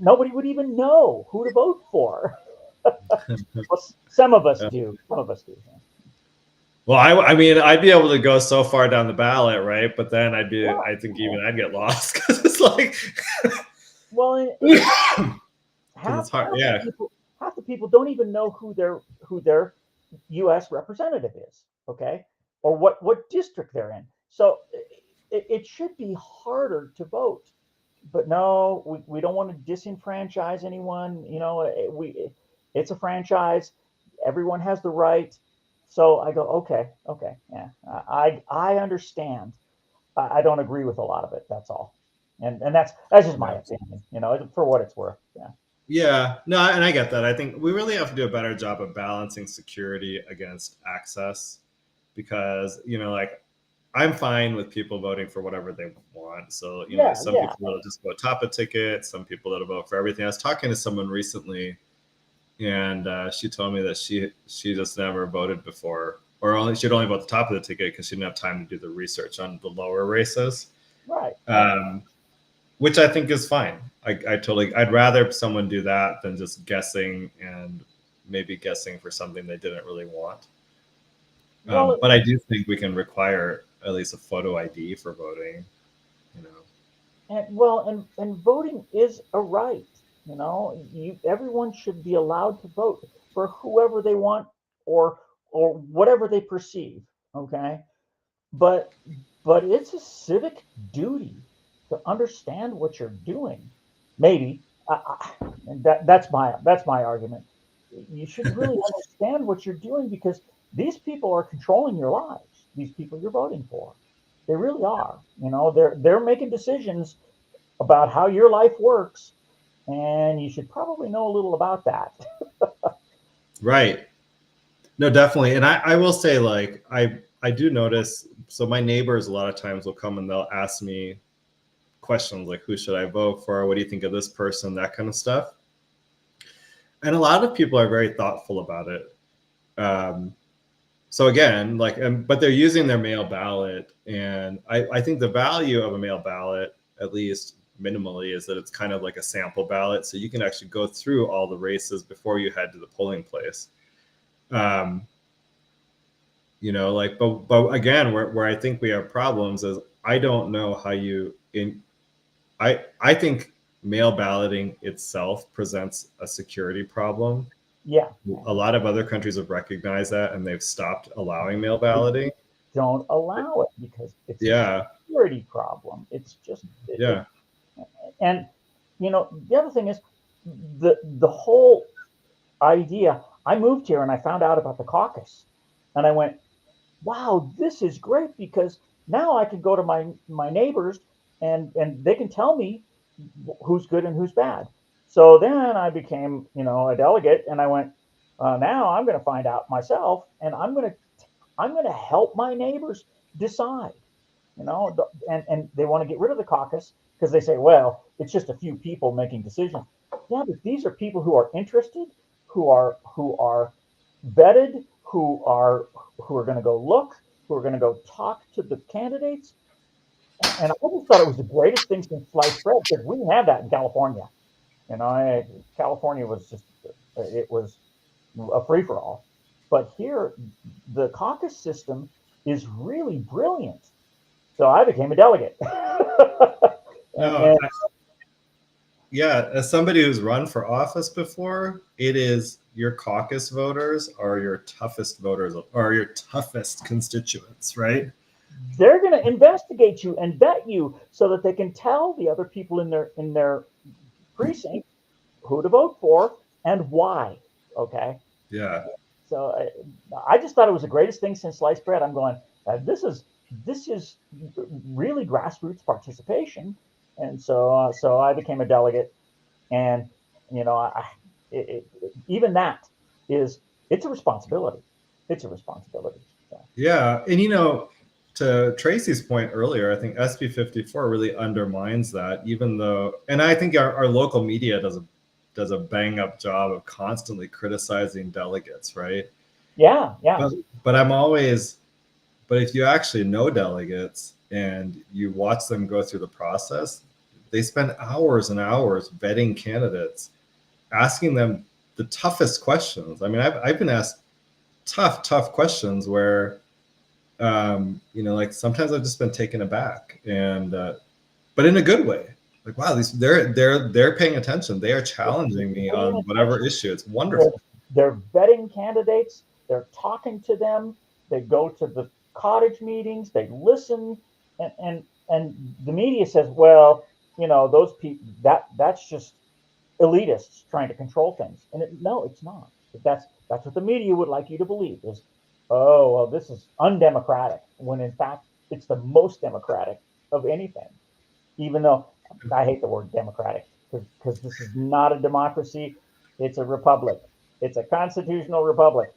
nobody would even know who to vote for. Well, some of us do. Some of us do. Well, I mean, I'd be able to go so far down the ballot, right? But then I think even I'd get lost, because it's like, well, it's hard. Half the people don't even know who their U.S. representative is, okay, or what district they're in. So it should be harder to vote, but no, we don't want to disenfranchise anyone. It's a franchise. Everyone has the right. So I go, okay, yeah, I understand. I don't agree with a lot of it. That's all, and that's just my opinion. For what it's worth. Yeah. Yeah, no, and I get that. I think we really have to do a better job of balancing security against access, because, like, I'm fine with people voting for whatever they want. So, some people that'll just vote top a ticket, some people that'll vote for everything. I was talking to someone recently, and she told me that she just never voted before, or she'd only vote the top of the ticket because she didn't have time to do the research on the lower races. Right. Which I think is fine. I'd rather someone do that than just guessing, and maybe guessing for something they didn't really want. But I do think we can require at least a photo ID for voting. And voting is a right. Everyone should be allowed to vote for whoever they want, or whatever they perceive. Okay, but it's a civic duty to understand what you're doing. Maybe That's my argument. You should really understand what you're doing, because these people are controlling your lives. These people you're voting for, they really are. They're making decisions about how your life works, and you should probably know a little about that. Right. No, definitely. And I will say, like, I do notice, so my neighbors a lot of times will come and they'll ask me questions like, who should I vote for? What do you think of this person? That kind of stuff. And a lot of people are very thoughtful about it. So again, like, but they're using their mail ballot. And I think the value of a mail ballot, at least minimally, is that it's kind of like a sample ballot. So you can actually go through all the races before you head to the polling place. Like, but again, where I think we have problems is I don't know how I think mail balloting itself presents a security problem. Yeah. A lot of other countries have recognized that, and they've stopped allowing mail balloting. Don't allow it because it's a security problem. It's just yeah. And the other thing is the whole idea. I moved here and I found out about the caucus, and I went, wow, this is great, because now I can go to my neighbors and they can tell me who's good and who's bad. So then I became, a delegate, and I went, now I'm going to find out myself, and I'm going to help my neighbors decide, and they want to get rid of the caucus because they say, well, it's just a few people making decisions. Yeah, but these are people who are interested, who are vetted, who are going to go look, who are going to go talk to the candidates. And I just thought it was the greatest thing since sliced bread, because we didn't have that in California. California was it was a free for all. But here, the caucus system is really brilliant. So I became a delegate. Yeah, as somebody who's run for office before, it is your caucus voters are your toughest voters, or your toughest constituents, right? They're going to investigate you and vet you so that they can tell the other people in their precinct who to vote for and why. Okay. Yeah. So I just thought it was the greatest thing since sliced bread. I'm going, this is really grassroots participation, and so I became a delegate, and even that it's a responsibility. It's a responsibility. So. Yeah, and to Tracy's point earlier, I think SB 54 really undermines that, even though, and I think our local media does a bang up job of constantly criticizing delegates, right? Yeah. But if you actually know delegates and you watch them go through the process, they spend hours and hours vetting candidates, asking them the toughest questions. I mean, I've been asked tough questions where, like sometimes I've just been taken aback, and but in a good way. Like, wow, they're paying attention. They are challenging me on whatever issue. It's wonderful. They're vetting candidates. They're talking to them. They go to the cottage meetings. They listen, and the media says, well, those people, that's just elitists trying to control things. And no, it's not. That's what the media would like you to believe is, oh, well, this is undemocratic, when in fact it's the most democratic of anything. Even though I hate the word democratic, because this is not a democracy. It's a republic. It's a constitutional republic.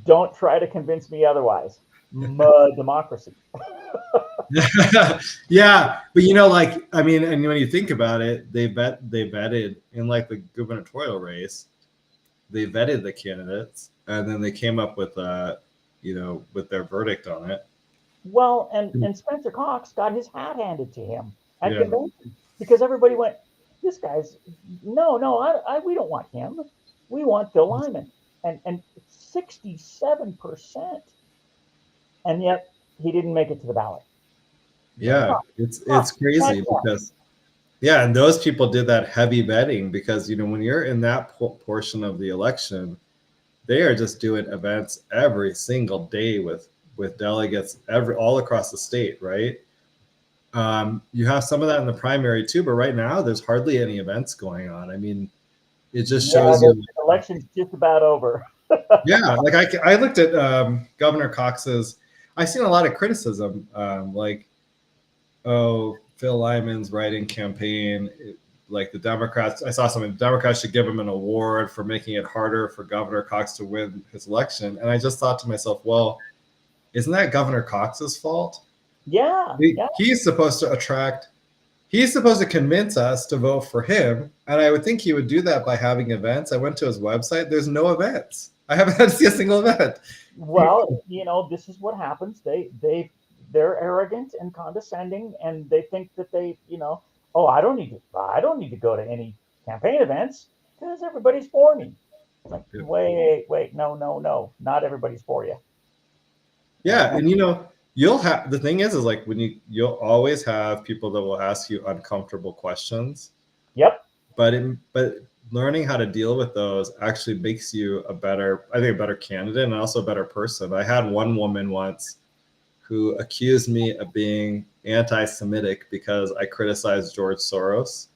Don't try to convince me otherwise. Democracy. Yeah, but I mean, and when you think about it, they vetted in like the gubernatorial race, they vetted the candidates, and then they came up with with their verdict on it. Well, and Spencer Cox got his hat handed to him at convention, because everybody went, this guy's no, we don't want him. We want Phil Lyman, and 67%, and yet he didn't make it to the ballot. Yeah, it's crazy because, and those people did that heavy vetting, because when you're in that portion of the election, they are just doing events every single day with delegates all across the state, right? You have some of that in the primary too, but right now there's hardly any events going on. I mean, it just shows the you. election's just about over. Yeah, like I looked at Governor Cox's. I've seen a lot of criticism, like, oh, Phil Lyman's writing campaign, like the Democrats. I saw something. The Democrats should give him an award for making it harder for Governor Cox to win his election. And I just thought to myself, well, isn't that Governor Cox's fault? Yeah. He's supposed to attract. He's supposed to convince us to vote for him, and I would think he would do that by having events. I went to his website. There's no events. I haven't had to see a single event. Well, this is what happens. They're arrogant and condescending, and they think that oh, I don't need to go to any campaign events because everybody's for me. It's like, wait, no, not everybody's for you. Yeah, and you'll have, the thing is like when you'll always have people that will ask you uncomfortable questions. Yep. But learning how to deal with those actually makes you a better candidate and also a better person. I had one woman once who accused me of being anti-Semitic because I criticized George Soros.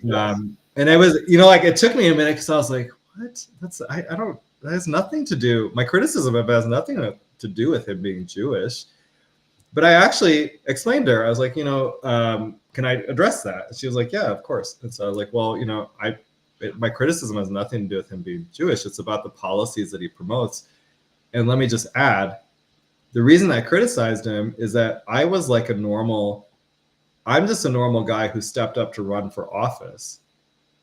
Yes. And it was, like it took me a minute because I was like, what? That has nothing to do. My criticism of it has nothing to do with him being Jewish. But I actually explained to her, I was like, can I address that? And she was like, yeah, of course. And so I was like, well, my criticism has nothing to do with him being Jewish. It's about the policies that he promotes. And let me just add, the reason I criticized him is that I'm just a normal guy who stepped up to run for office.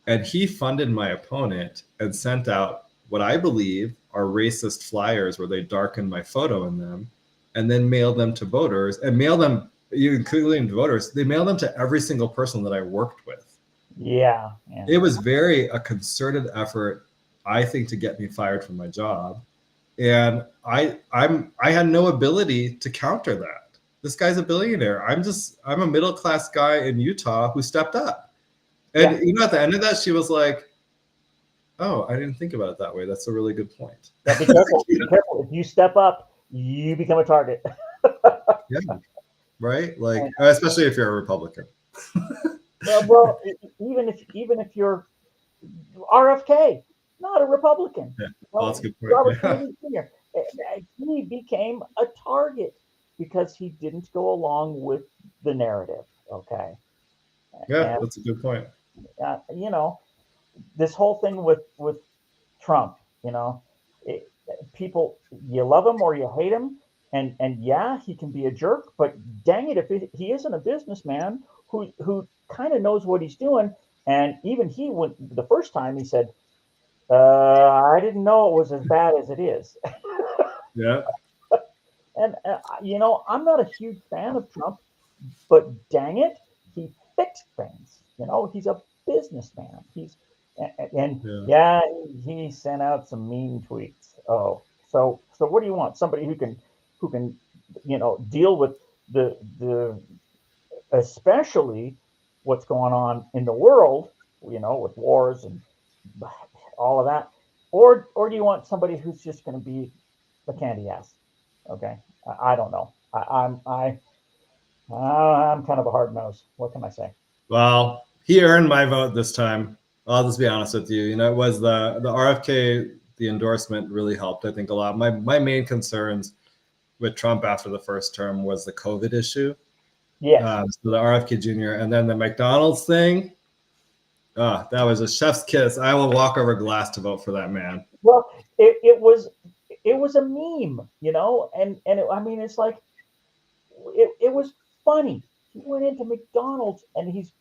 And he funded my opponent and sent out what I believe are racist flyers where they darkened my photo in them and then mailed them to voters and mailed them, including voters, they mailed them to every single person that I worked with. Yeah. It was a concerted effort, I think, to get me fired from my job. And I had no ability to counter that. This guy's a billionaire. I'm a middle-class guy in Utah who stepped up. And at the end of that, she was like, oh, I didn't think about it that way. That's a really good point. Yeah, be careful. Be careful. If you step up, you become a target. Yeah. Right? Like, especially if you're a Republican. Well, even if you're RFK, not a Republican. Yeah. Well, that's a good point. Robert Kennedy Jr. He became a target because he didn't go along with the narrative. Okay. Yeah, that's a good point. This whole thing with Trump, people, you love him or you hate him, and yeah, he can be a jerk, but dang it, if he isn't a businessman who kind of knows what he's doing, and even he went the first time he said, I didn't know it was as bad as it is. Yeah. And I'm not a huge fan of Trump, but dang it, he fixed things. He's a businessman. He sent out some mean tweets. Oh, so what do you want? Somebody who can deal with the especially what's going on in the world, with wars and all of that, or do you want somebody who's just going to be a candy ass? Okay, I don't know. I'm kind of a hard nose. What can I say? Well, he earned my vote this time. I'll just be honest with you. It was the RFK, the endorsement really helped, I think, a lot. My main concerns with Trump after the first term was the COVID issue. Yeah. So the RFK Jr. and then the McDonald's thing. That was a chef's kiss. I will walk over glass to vote for that man. Well, it was a meme, and it's like it was funny. He went into McDonald's and he's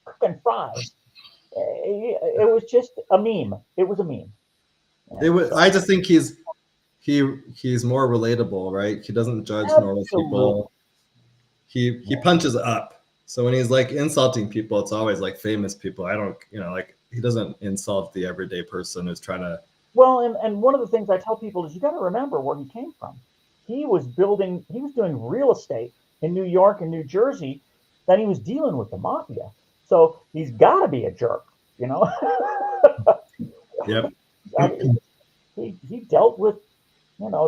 cooking fries. It was just a meme. It was a meme. It was. I just think he's more relatable, right? He doesn't judge normal people. He punches up. So when he's like insulting people, it's always like famous people. I don't, he doesn't insult the everyday person who's trying to. Well, and one of the things I tell people is you got to remember where he came from. He was doing real estate in New York and New Jersey. Then he was dealing with the mafia. So he's got to be a jerk, Yep. He dealt with,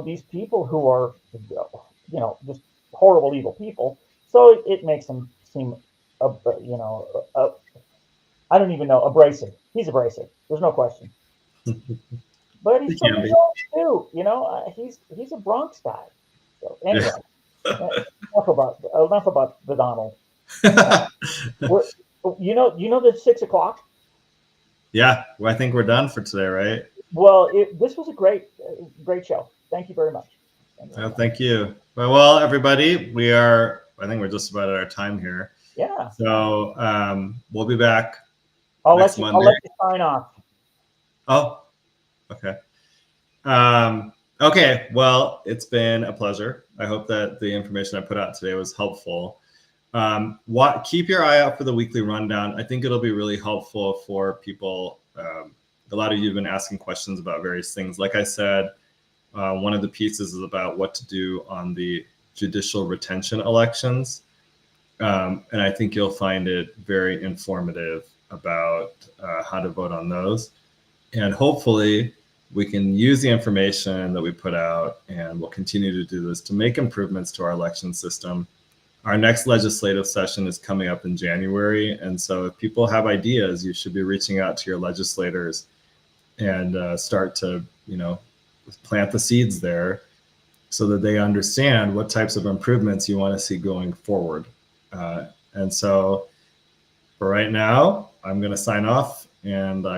these people who are, just horrible, evil people. So it makes him seem, I don't even know, abrasive. He's abrasive. There's no question. But he's It from can New be. York too. He's a Bronx guy. So anyway, enough about the Donald. We're, that 6 o'clock. Yeah, well, I think we're done for today, right? Well, this was a great show. Thank you very much. Oh, thank you. Well, everybody, I think we're just about at our time here. Yeah. So we'll be back I'll next let Monday. you sign off. Oh, okay. Okay, well, it's been a pleasure. I hope that the information I put out today was helpful. Keep your eye out for the weekly rundown. I think it'll be really helpful for people. A lot of you have been asking questions about various things. Like I said, one of the pieces is about what to do on the judicial retention elections. And I think you'll find it very informative about how to vote on those. And hopefully we can use the information that we put out, and we'll continue to do this to make improvements to our election system. Our next legislative session is coming up in January. And so if people have ideas, you should be reaching out to your legislators and start to, plant the seeds there so that they understand what types of improvements you want to see going forward. And so for right now, I'm going to sign off, and I